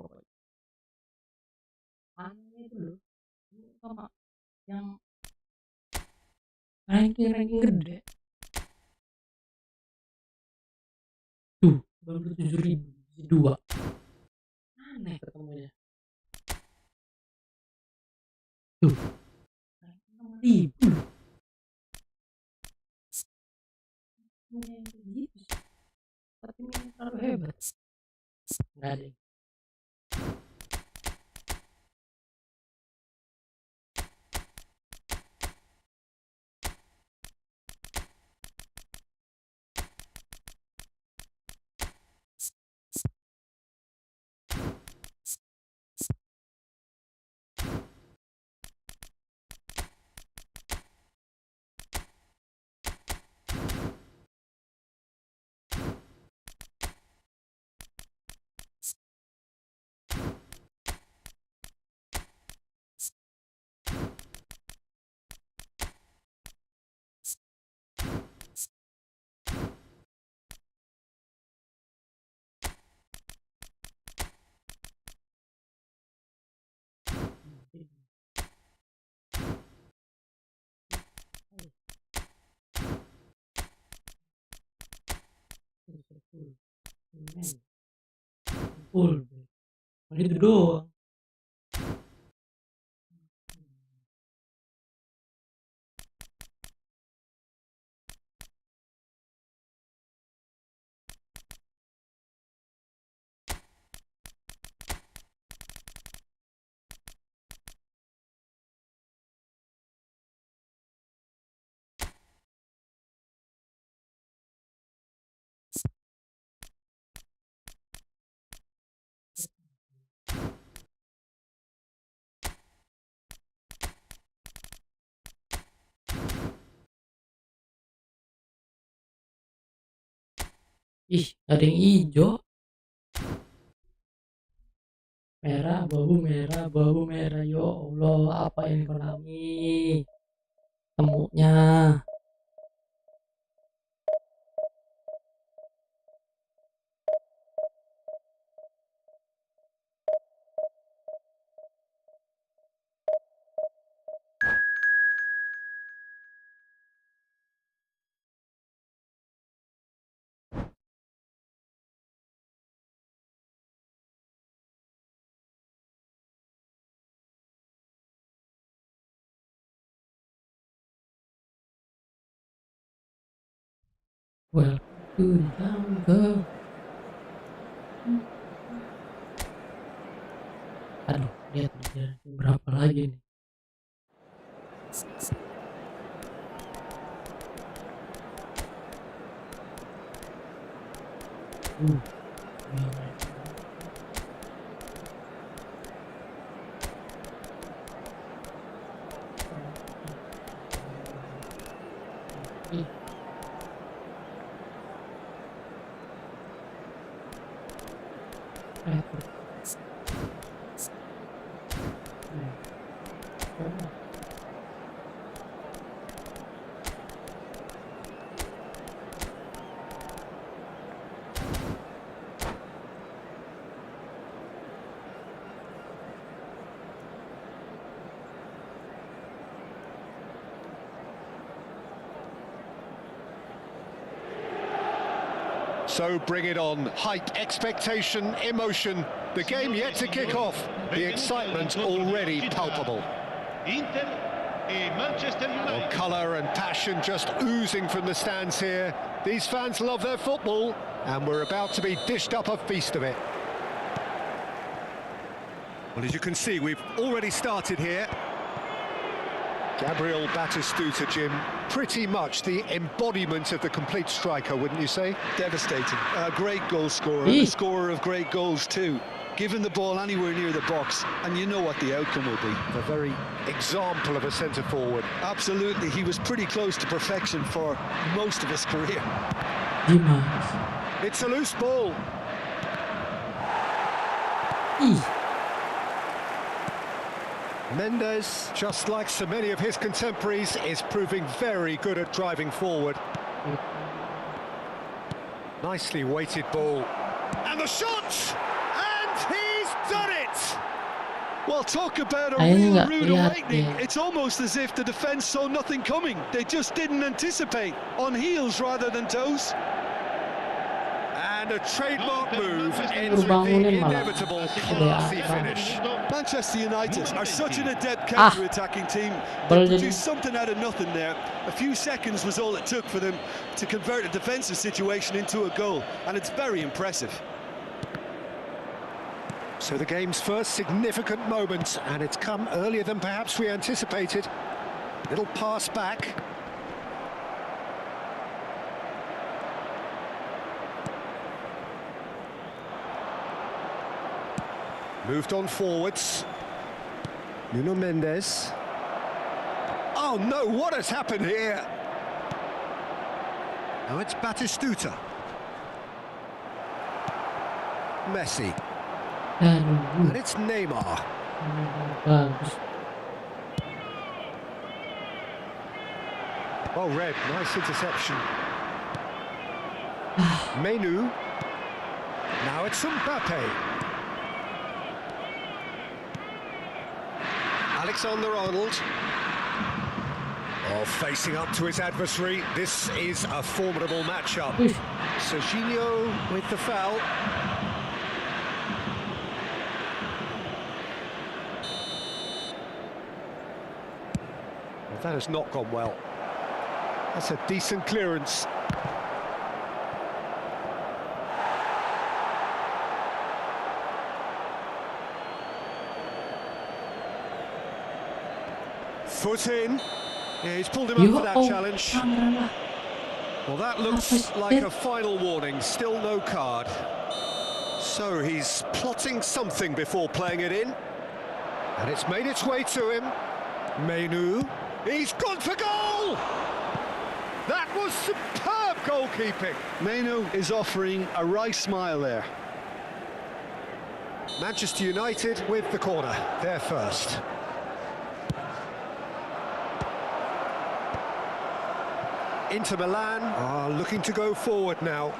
Sama yang ranking gede. Tuh, 97.000 aneh ketemunya. Tuh, 6.000. Semuanya yang begitu sih. Tapi ini terlalu hebat. Nggak ada. Full. Cuma itu doang. Ih, ada yang hijau. Merah, abu merah. Ya Allah, apa ini Konami? Temunya. Welcome to the jungle. Aduh, lihat nih, berapa lagi nih? Uh, So bring it on. Hype, expectation, emotion. The game yet to kick off. The excitement already palpable. Inter e Manchester Well, United. colour and passion just oozing from the stands here. These fans love their football, and we're about to be dished up a feast of it. Well, as you can see, we've already started here. Gabriel Batistuta, Jim, pretty much the embodiment of the complete striker, wouldn't you say? Devastating. A great goal scorer, and a scorer of great goals too. Given the ball anywhere near the box, and you know what the outcome will be. A very example of a centre-forward. Absolutely, he was pretty close to perfection for most of his career. Dimas. It's a loose ball. Ih, Mendes, just like so many of his contemporaries, is proving very good at driving forward. Nicely weighted ball. And the shot! And he's done it! Well, talk about a Kayaknya real nggak rude lihat awakening. deh. It's almost as if the defence saw nothing coming. They just didn't anticipate. On heels rather than toes. And a trademark move ends with the Bangunin malah. inevitable Ada classy apa? finish. Manchester United are such an adept Ah. counter-attacking team. Bal They jadi- produced something out of nothing there. A few seconds was all it took for them to convert a defensive situation into a goal, and it's very impressive. So the game's first significant moment, and it's come earlier than perhaps we anticipated. Little pass back. Moved on forwards. Nuno Mendes. Oh no, what has happened here? Now it's Batistuta. Messi. aduh, And it's Neymar. bagus. Oh, red, nice interception. Menu. Now it's Mbappe. Alexander-Arnold. Well, facing up to his adversary, this is a formidable matchup. Serginho with the foul. Well, that has not gone well. That's a decent clearance. Foot in. Yeah, he's pulled him up for that challenge. Well, that looks like a final warning. Still no card. So he's plotting something before playing it in. And it's made its way to him. Menu. He's gone for goal! That was superb goalkeeping. Menu is offering a wry smile there. Manchester United with the corner. They're first. Inter Milan are looking to go forward now.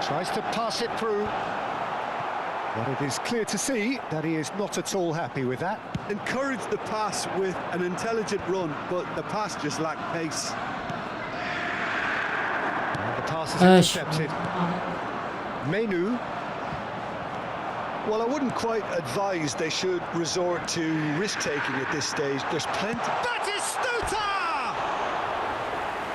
Tries to pass it through. But it is clear to see that he is not at all happy with that. Encouraged the pass with an intelligent run, but the pass just lacked pace. And the pass is intercepted. Menu. Well, I wouldn't quite advise they should resort to risk-taking at this stage. There's plenty. Batistuta!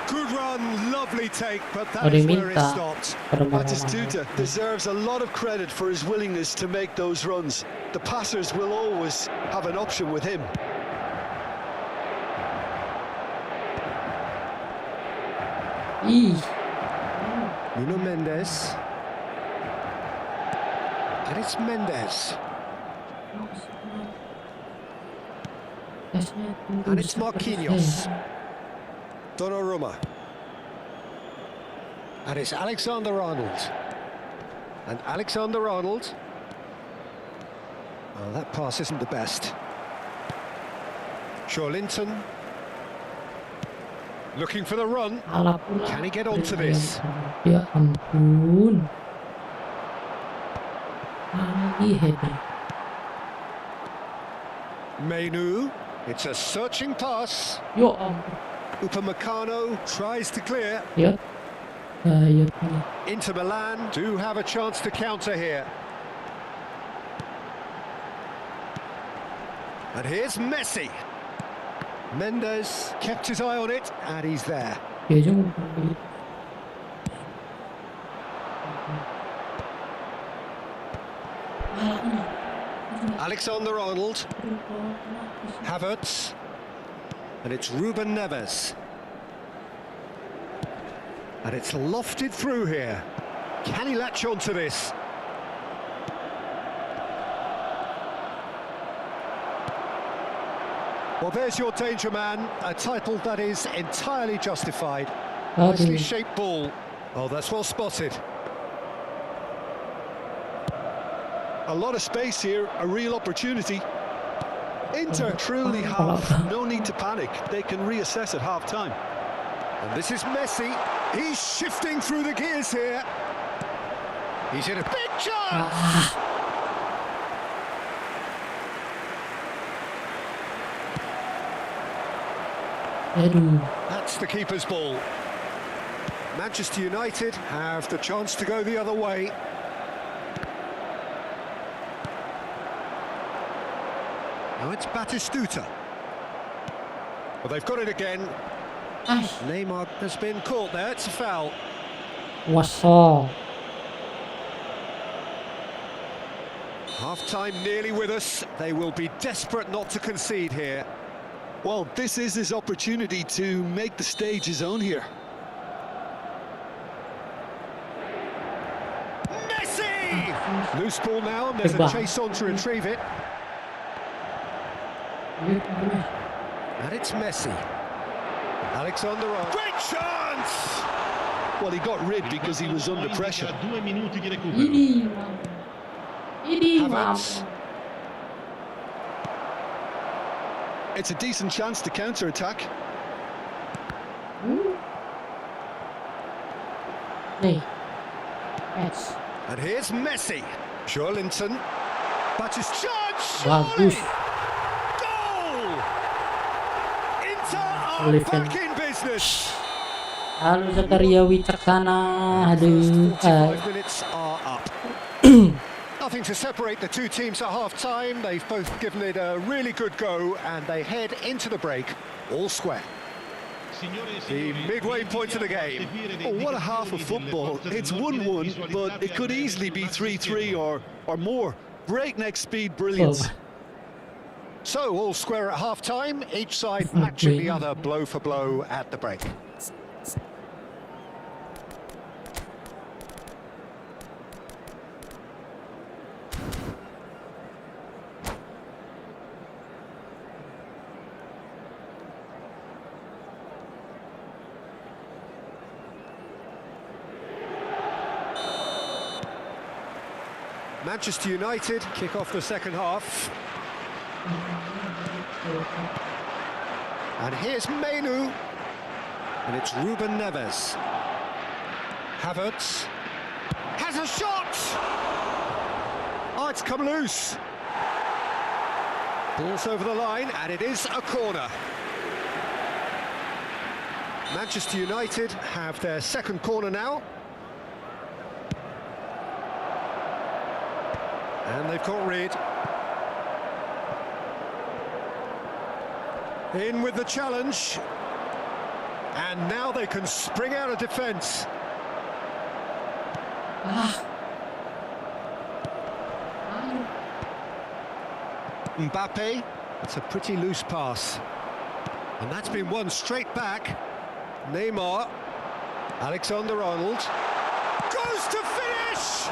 Good run, lovely take, but that is where it stopped. Batistuta deserves a lot of credit for his willingness to make those runs. The passers will always have an option with him. Nuno Mendes. And it's Mendes. And it's Marquinhos. Donnarumma. And it's Alexander-Arnold. And Alexander-Arnold. Well, that pass isn't the best. Linton. Looking for the run. Can he get onto this? Ya ampun. Lagi header. Menu. It's a searching pass. Yo ampun. Upamecano tries to clear. Ya. Ya. Inter Milan do have a chance to counter here. And here's Messi. Mendes kept his eye on it, and he's there. Ya jom. Alexander-Arnold. Havertz. And it's Ruben Neves. And it's lofted through here. Can he latch onto this? Well, there's your danger man, a title that is entirely justified. Nicely shaped ball. Oh, that's well spotted. A lot of space here, a real opportunity. Inter truly have no need to panic. They can reassess at half-time. And this is Messi. He's shifting through the gears here. He's in a big chance. That's the keeper's ball. Manchester United have the chance to go the other way. Now it's Batistuta. Well, they've got it again. Neymar has been caught there. It's a foul. Wassaw. Half-time nearly with us. They will be desperate not to concede here. Well, this is his opportunity to make the stage his own here. Messi! Loose ball now, and there's a chase on to retrieve it. And it's Messi. Alexander-Arnold. Great chance! Well, he got rid because he was under pressure. Havertz. It's a decent chance to counter-attack. Yes. And here's Messi. Linton. But his chance! Bagus. Goal! Oliven. back in business. Halo Zakaria Wicaksana. Aduh. 45 minutes are up. Nothing to separate the two teams at half time. They've both given it a really good go and they head into the break all square. The midway point of the game. Oh, what a half of football. It's 1-1, but it could easily be 3-3 or more. Breakneck speed brilliance. So all square at half time, each side matching the other blow for blow at the break. Manchester United kick off the second half. And here's Menu. And it's Ruben Neves. Havertz has a shot! Oh, it's come loose. Ball's over the line, and it is a corner. Manchester United have their second corner now. And they've got rid. In with the challenge. And now they can spring out of defence. Mbappe, it's a pretty loose pass. And that's been won straight back. Neymar, Alexander-Arnold, goes to finish!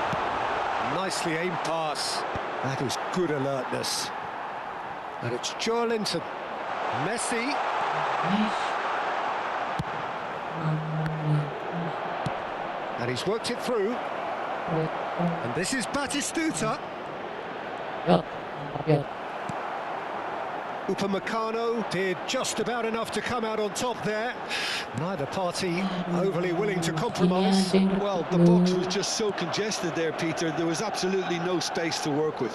Nicely aimed pass. That is good alertness. And it's Joelinton. Messi. And he's worked it through. And this is Batistuta. Upamecano did just about enough to come out on top there. Neither party overly willing to compromise. Well, the box was just so congested there, Peter. There was absolutely no space to work with.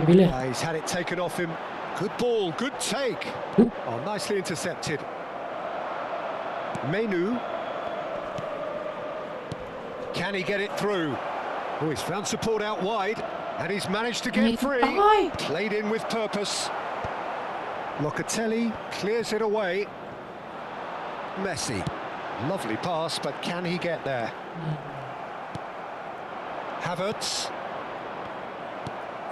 He's had it taken off him. Good ball, good take. Oh, nicely intercepted. Menu. Can he get it through? Oh, he's found support out wide. And he's managed to get free. Played in with purpose. Locatelli clears it away. Messi. Lovely pass, but can he get there? Havertz.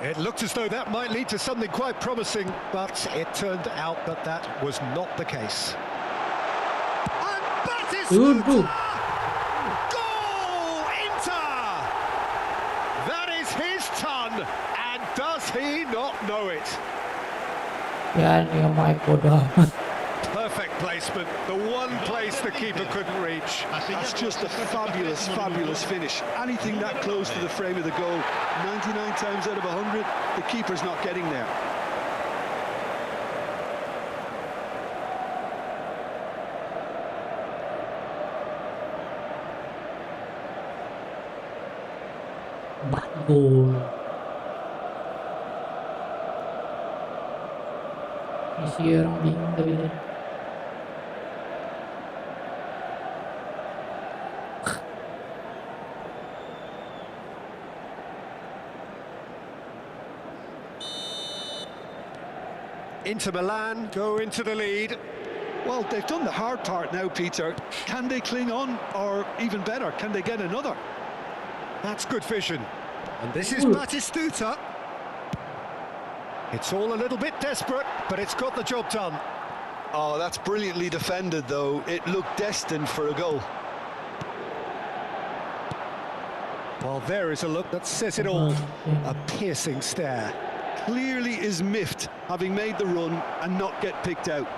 It looked as though that might lead to something quite promising, but it turned out that that was not the case. And Batistuta! Goal! Inter! That is his ton, and does he not know it? Perfect placement, the one place the keeper couldn't reach. That's just a fabulous, fabulous finish. Anything that close to the frame of the goal, 99 times out of 100, the keeper's not getting there. Gol. Isi orang bingung tapi dia. Inter Milan go into the lead. Well, they've done the hard part now, Peter. Can they cling on, or even better, can they get another? That's good vision. And this is Batistuta. It's all a little bit desperate, but it's got the job done. Oh, that's brilliantly defended, though. It looked destined for a goal. Well, there is a look that says it all. A piercing stare. Clearly is miffed, having made the run and not get picked out.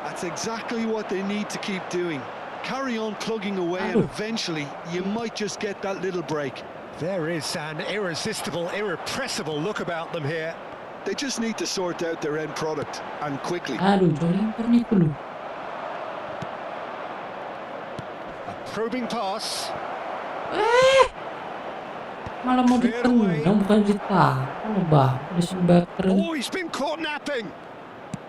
That's exactly what they need to keep doing. Carry on plugging away, and eventually you might just get that little break. There is an irresistible, irrepressible look about them here. They just need to sort out their end product, and quickly. A probing pass. Malah mau ditendang bukan ditahan, Bang. Udah sebater. Oh, he's been caught napping.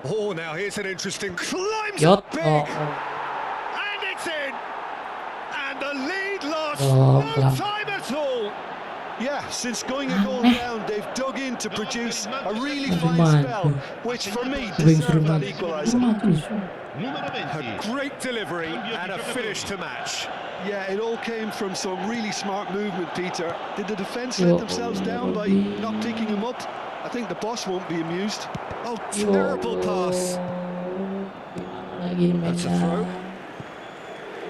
Oh, now here's an interesting climbs Yot. up big. And it's in. And the lead lost Oh, no kelam. time at all. Yeah, since going a goal down, they've dug in to produce a really fine spell, which for me deserved that equaliser. Numero 20. A great delivery and a finish to match. Yeah, it all came from some really smart movement, Peter. Did the defence let themselves down by not picking him up? I think the boss won't be amused. Oh, terrible pass. Lagi That's a throw.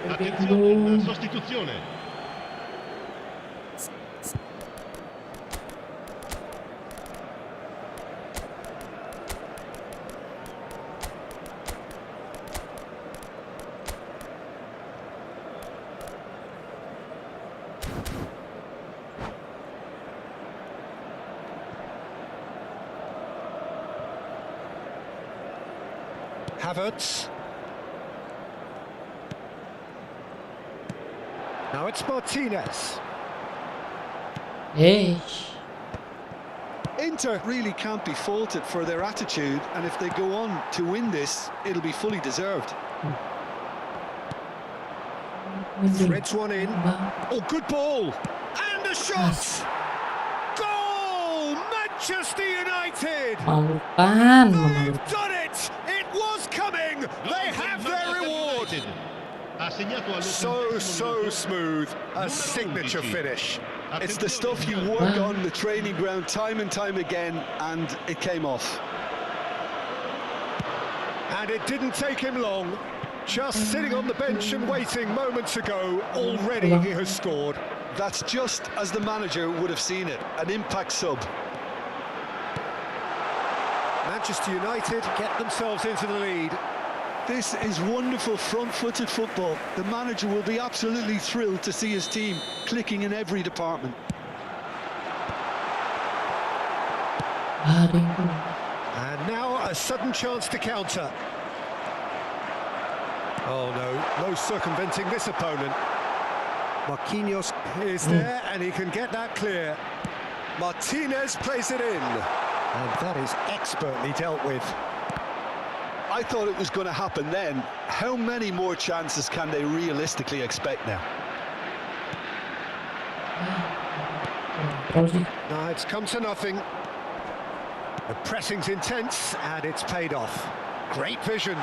Attenzione, la sostituzione. Havertz. Now it's Martinez. Eh, Inter really can't be faulted for their attitude, and if they go on to win this, it'll be fully deserved. Threads one in. Oh, good ball. And the shot. Goal! Manchester United. malukan, They've done it. It was coming. They have their reward. Ha segnato So smooth. A signature finish. It's the stuff you work on the training ground time and time again, and it came off. And it didn't take him long. Just sitting on the bench and waiting moments ago, already he has scored. That's just as the manager would have seen it, an impact sub. Manchester United get themselves into the lead. This is wonderful front-footed football. The manager will be absolutely thrilled to see his team clicking in every department. And now a sudden chance to counter. Oh no circumventing this opponent. Marquinhos is there and he can get that clear. Martinez plays it in. And that is expertly dealt with. I thought it was going to happen then. How many more chances can they realistically expect now? No, it's come to nothing. The pressing's intense and it's paid off. Great vision.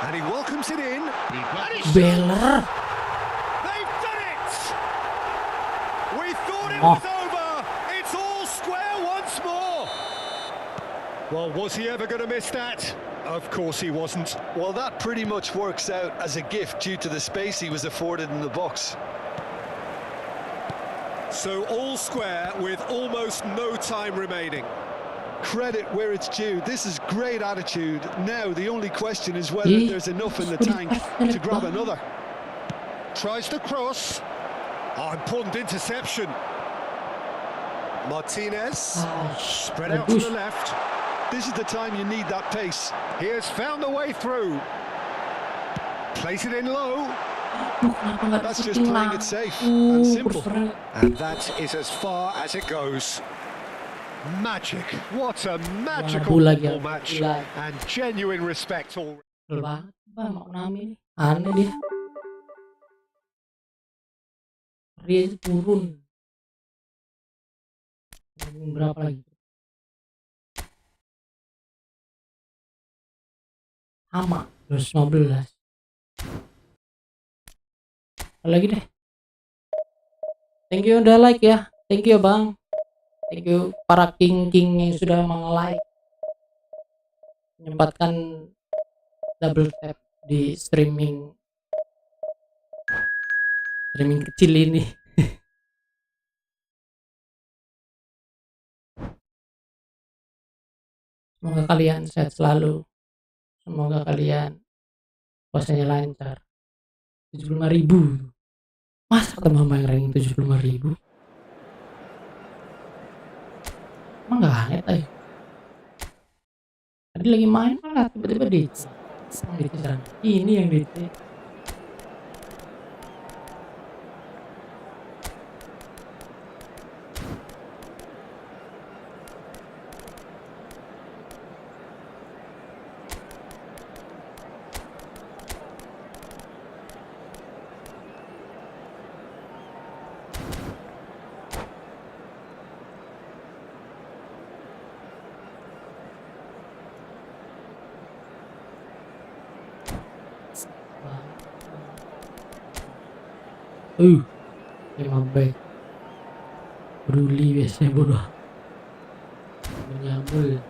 And he welcomes it in. And he's Beler. They've done it! We thought it Oh. was over! It's all square once more! Well, was he ever going to miss that? Of course he wasn't. Well, that pretty much works out as a gift due to the space he was afforded in the box. So all square with almost no time remaining. Credit where it's due. This is great attitude. Now the only question is whether there's enough in the tank to grab another. Tries the cross. Oh, important interception. Martinez. Spread out to the left. This is the time you need that pace. He has found the way through. Place it in low. That's just playing it safe and simple. And that is as far as it goes. Magic. What a magical football match. And genuine respect all. Banget, Bang, mau nami nih. Aneh dia. Dia turun. Berapa lagi? Sama, 215. Lagi deh. Thank you udah like ya. Thank you Bang. Thank you para king yang sudah meng-like. Menyempatkan double tap di streaming kecil ini. Semoga kalian sehat selalu. Semoga kalian puasanya lancar. 75.000. Masa ketemu sama yang ranking 75.000? Emang gak aneh aja. Tadi lagi main malah tiba-tiba ini yang DT. Emang baik. Peduli biasanya bodoh. Menyambul.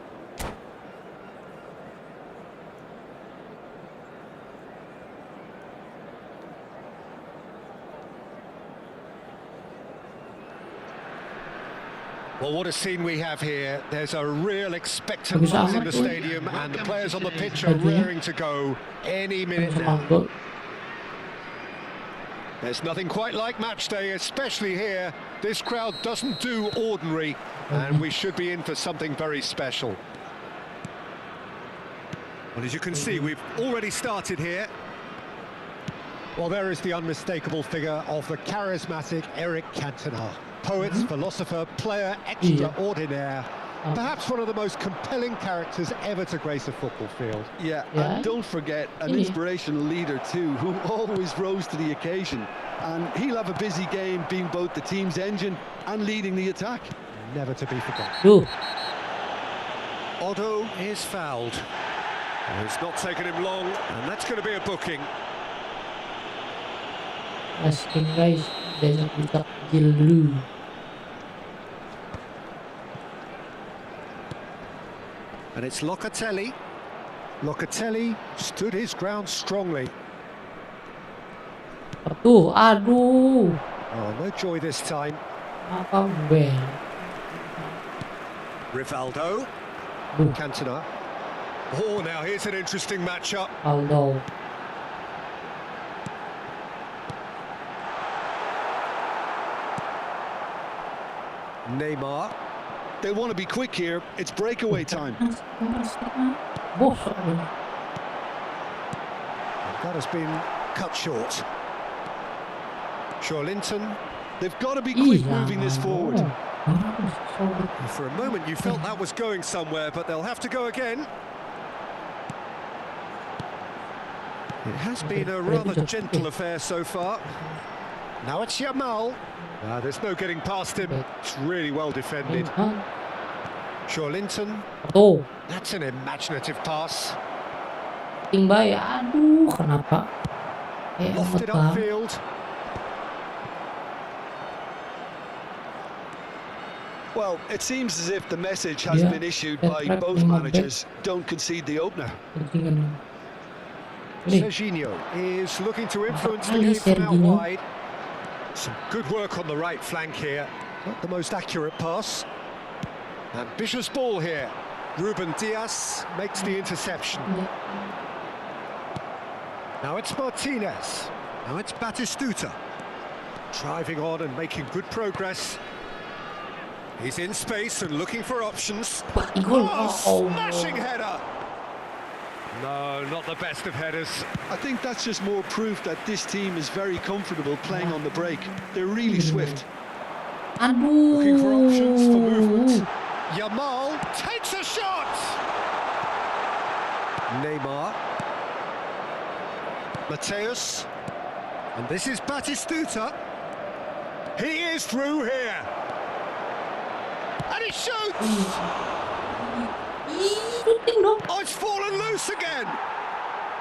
Well, what a scene we have here. There's a real expectant Bagus buzz in amat the tuh. stadium, and the players on the pitch are Bajunya. raring to go any minute Sama now. gol. There's nothing quite like match day, especially here. This crowd doesn't do ordinary, and we should be in for something very special. Well, as you can see, we've already started here. Well, there is the unmistakable figure of the charismatic Eric Cantona. Poet, philosopher, player extraordinaire. Perhaps one of the most compelling characters ever to grace a football field. Yeah, Yeah. and don't forget an inspirational leader too, who always rose to the occasion. And he'll have a busy game being both the team's engine and leading the attack. Never to be forgotten. Duh. Otto is fouled. Oh, it's not taken him long, and that's going to be a booking. Asking guys, jangan kita kecil dulu. And it's Locatelli. Locatelli stood his ground strongly. Tuh, aduh. Oh, no joy this time. Apa ben? Rivaldo. Duh, Cantona. Oh, now here's an interesting matchup. Aldo. Neymar. They want to be quick here. It's breakaway time. Bos. That has been cut short. Linton. They've got to be quick Iya, moving this forward. For a moment you felt that was going somewhere, but they'll have to go again. It has been a rather gentle affair so far. Now it's Yamal. There's no getting past him. It's really well defended. Linton. Tuh, That's an imaginative pass. tinggal ya. Aduh, kenapa? Lofted Apa? upfield. Well, it seems as if the message has Yeah, been issued that's by right, both memang managers. Don't concede the opener. Pentingan. Ini, Serginho is looking to influence the Kali game from out Serginho. wide. Some good work on the right flank here. Not the most accurate pass. Ambitious ball here. Ruben Diaz makes the interception. Now it's Martinez. Now it's Batistuta. Driving on and making good progress. He's in space and looking for options. Wah, gol. Oh, smashing header! No, not the best of headers. I think that's just more proof that this team is very comfortable playing on the break. They're really swift. Aduh. Looking for options for movement. Yamal takes a shot! Neymar. Mateus. And this is Batistuta. He is through here. And he shoots! Ih, syuting dong. Oh, it's fallen loose again!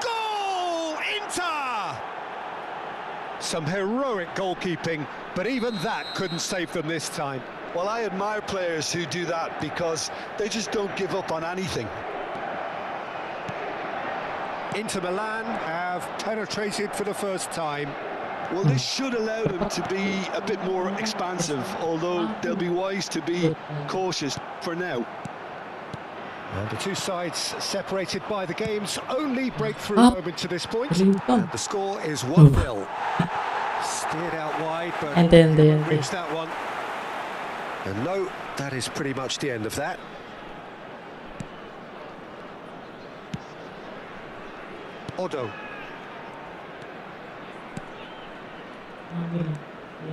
Goal! Inter! Some heroic goalkeeping, but even that couldn't save them this time. Well, I admire players who do that because they just don't give up on anything. Inter Milan have penetrated for the first time. Well, this should allow them to be a bit more expansive, although they'll be wise to be cautious for now. And the two sides separated by the game's only breakthrough Up. moment to this point. Berlimpah. And the score is 1-0. Steered out wide, but Ente. reached that one. And no, that is pretty much the end of that. Otto.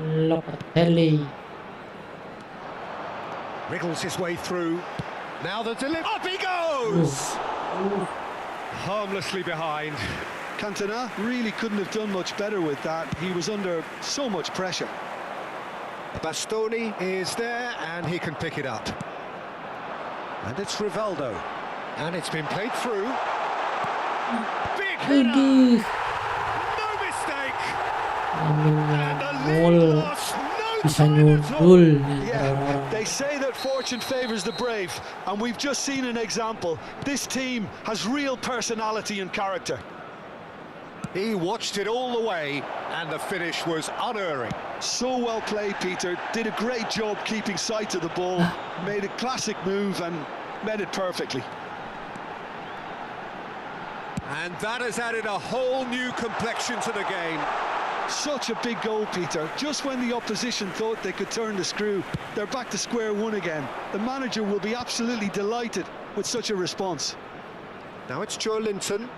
Locatelli. Wriggles his way through. Now the delivery. Up he goes! Harmlessly behind. Cantona really couldn't have done much better with that. He was under so much pressure. Bastoni is there and he can pick it up. And it's Rivaldo. And it's been played through. Big header! Aduh. No mistake! Aminnya And the mul lead lost no bisa time at all. nyundul nih Yeah, orang-orang. they say that fortune favours the brave, and we've just seen an example. This team has real personality and character. He watched it all the way, and the finish was unerring. So well played, Peter. Did a great job keeping sight of the ball, made a classic move and met it perfectly. And that has added a whole new complexion to the game. Such a big goal, Peter. Just when the opposition thought they could turn the screw, they're back to square one again. The manager will be absolutely delighted with such a response. Now it's Joe Linton,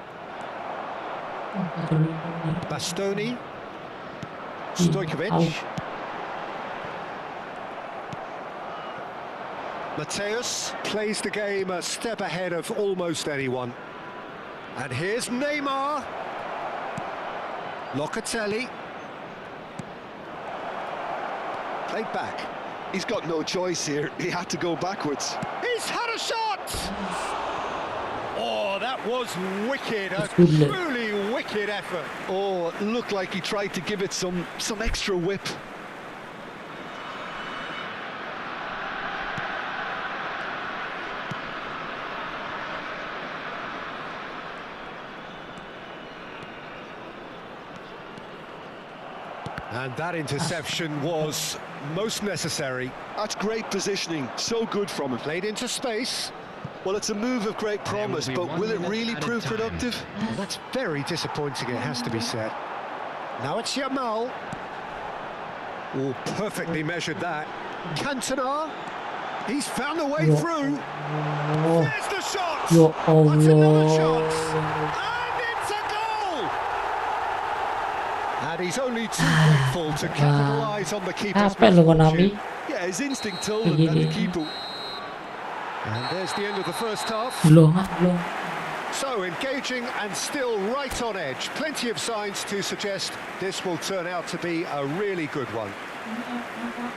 Bastoni, Stojkovic, Mateus plays the game a step ahead of almost anyone. And here's Neymar, Locatelli, played back. He's got no choice here. He had to go backwards. He's had a shot! Oh, that was wicked, a Good. truly wicked effort. Oh, it looked like he tried to give it some extra whip. And that interception was most necessary. That's great positioning. So good from him. Played into space. Well, it's a move of great promise, but will it really prove productive? Well, that's very disappointing, it has to be said. Now it's Yamal. Oh, perfectly measured that. Cantona. He's found a way Yo through. Allah. There's the shot. Yo What's another shot? Allah. And it's a goal. And he's only too grateful to capitalise on the keeper's Capek lo Konami. misfortune. Yeah, his instinct told him that the keeper. And there's the end of the first half. Belum. So engaging and still right on edge. Plenty of signs to suggest this will turn out to be a really good one.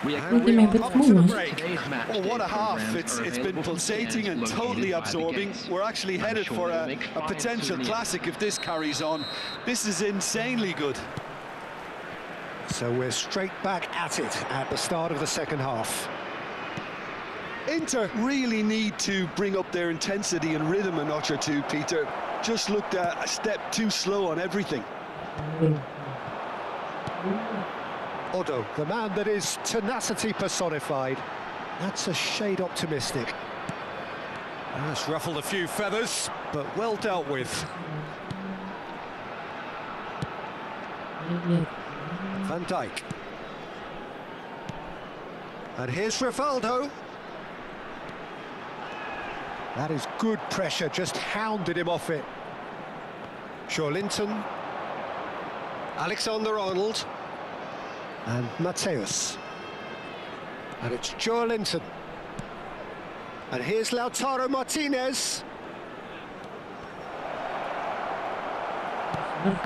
And we are up to the break. Oh, what a half. It's been pulsating and totally absorbing. We're actually headed for a potential classic if this carries on. This is insanely good. So we're straight back at it at the start of the second half. Inter really need to bring up their intensity and rhythm a notch or two, Peter. Just looked a step too slow on everything. Odo, the man that is tenacity personified. That's a shade optimistic. That's ruffled a few feathers, but well dealt with. Van Dijk. And here's Rivaldo. That is good pressure, just hounded him off it. Linton, Alexander-Arnold, and Mateus. And it's Joe Linton. And here's Lautaro Martinez.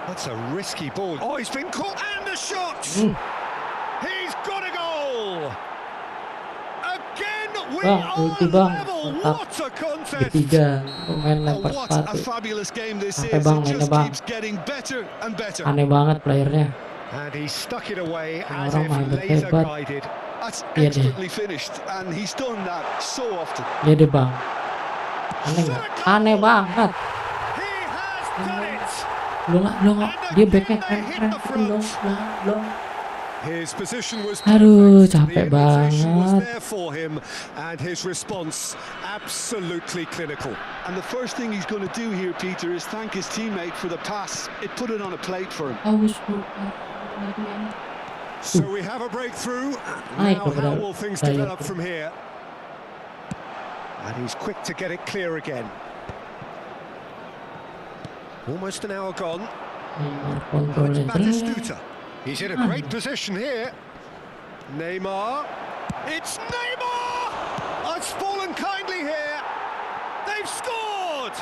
That's a risky ball. Oh, he's been caught, and the shot! He's got a goal! Again, we ulti are bang, level. mantap. What a contest! Ketiga pemain Oh, lempar what a sepatu. fabulous game this Sampai is. bang, It just mainnya bang. keeps getting better and better. Aneh banget playernya. And he stuck it away as Orang if main laser hebat. guided. That's Iya deh. excellently finished, and he's done that so often. Dia deh bang. Aneh nggak? Aneh banget. He has done it! Lo nggak. Dia backnya keren. Lo. His position was Aduh, perfect. capek The invitation was banget. there for him, and his response absolutely clinical. And the first thing he's going to do here, Peter, is thank his teammate for the pass. It put it on a plate for him. Aus. So we have a breakthrough. Naik Now, how beberapa will things layar. develop from here? And he's quick to get it clear again. Almost an hour gone. Now it's Kontrolnya Batistuta. He's in a great position here. Neymar. It's Neymar! It's fallen kindly here. They've scored!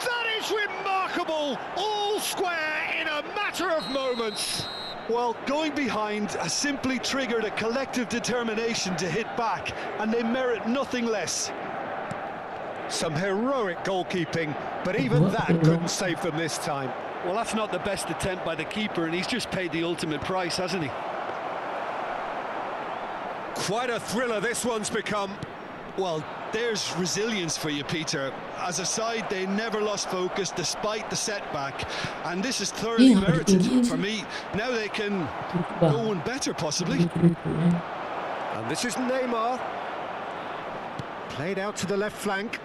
That is remarkable. All square in a matter of moments. Well, going behind has simply triggered a collective determination to hit back, and they merit nothing less. Some heroic goalkeeping, but even that couldn't save them this time. Well, that's not the best attempt by the keeper, and he's just paid the ultimate price, hasn't he? Quite a thriller this one's become. Well, there's resilience for you, Peter. As a side, they never lost focus despite the setback, and this is thoroughly Iya, merited tinggi for sih. me. Now they can Lucu go banget. one better, possibly. Lucu-lucunya. And this is Neymar. Played out to the left flank.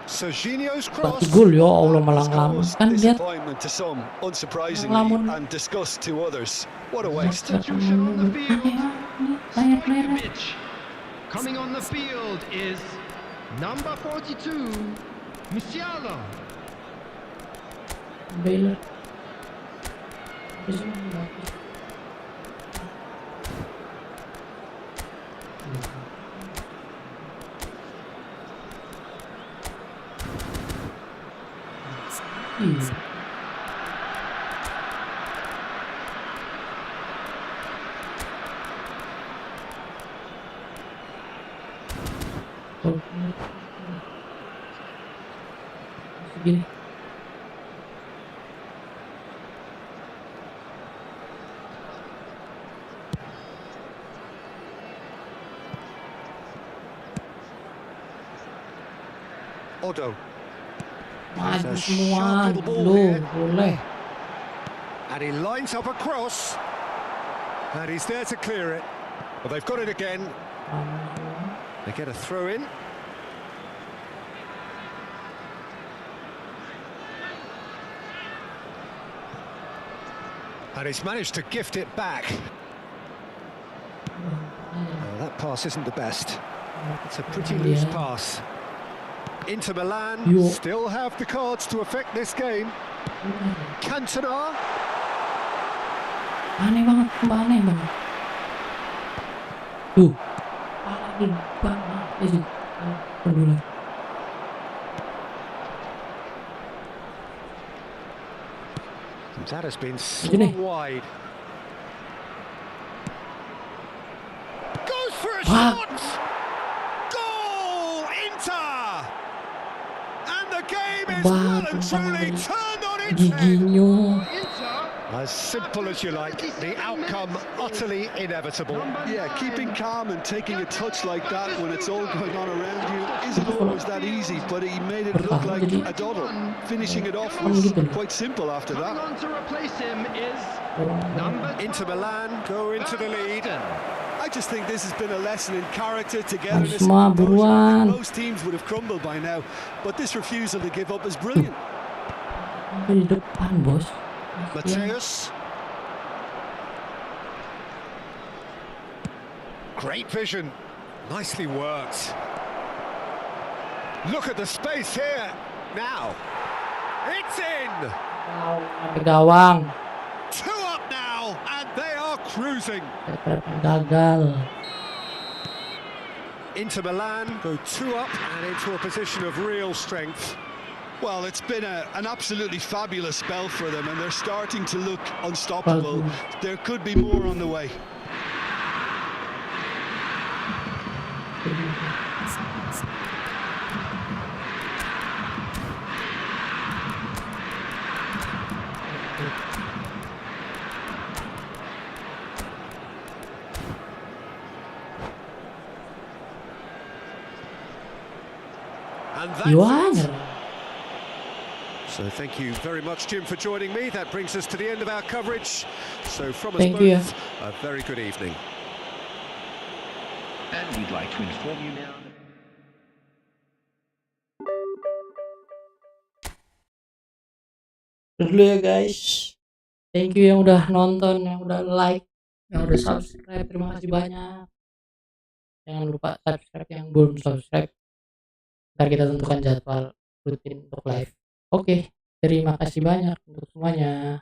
Serginho's cross. Berarti gol ya Allah, malah Has ngelamun. caused Kan lihat disappointment to some, unsurprisingly, Ngelamun. and disgust to others. What a waste. Substitution on the field. Layar. Stoichkovic. Coming on the field is number 42, Musiala. Baylor. Segini. Odo. Maju a semua sharp little ball lo here. boleh. And he lines up a cross. And he's there to clear it. Well, they've got it again. They get a throw in. And he's managed to gift it back. Oh, that pass isn't the best. It's a pretty loose pass. Inter Milan Yo. still have the cards to affect this game. Cantona. Aneh banget, aneh banget. Tuh. Aneh banget sih. Peduli. That has been Sini. swung wide. Goes for a Wah. shot! Goal! Inter! And the game is well and truly turned on its head. Giginya. Inter. As simple as you like, the outcome utterly inevitable. Yeah, keeping calm and taking a touch like that when it's all going on around you isn't always that easy, but he made it look like a doddle. Finishing it off was quite simple after Coming that. on to replace him is number Inter Milan go into the lead. I just think this has been a lesson in character, togetherness, Semua and composure. buruan. Most teams would have crumbled by now, but this refusal to give up is brilliant. Di depan, bos. Mateus. Great vision. Nicely worked. Look at the space here. Now. It's in. Sampai gawang. 2 up now, and they are cruising. Gagal. Inter Milan go 2 up and into a position of real strength. Well, it's been an absolutely fabulous spell for them, and they're starting to look unstoppable. There could be more on the way. And that's Yuan. it. So thank you very much, Jim, for joining me. That brings us to the end of our coverage. So from us Thank you. both, a very good evening. And we'd like to inform you now that Dulu ya guys. Thank you yang udah nonton, yang udah like, yang udah subscribe. Terima kasih banyak. Jangan lupa subscribe yang belum subscribe. Ntar kita tentukan jadwal rutin untuk live. Oke, terima kasih banyak untuk semuanya.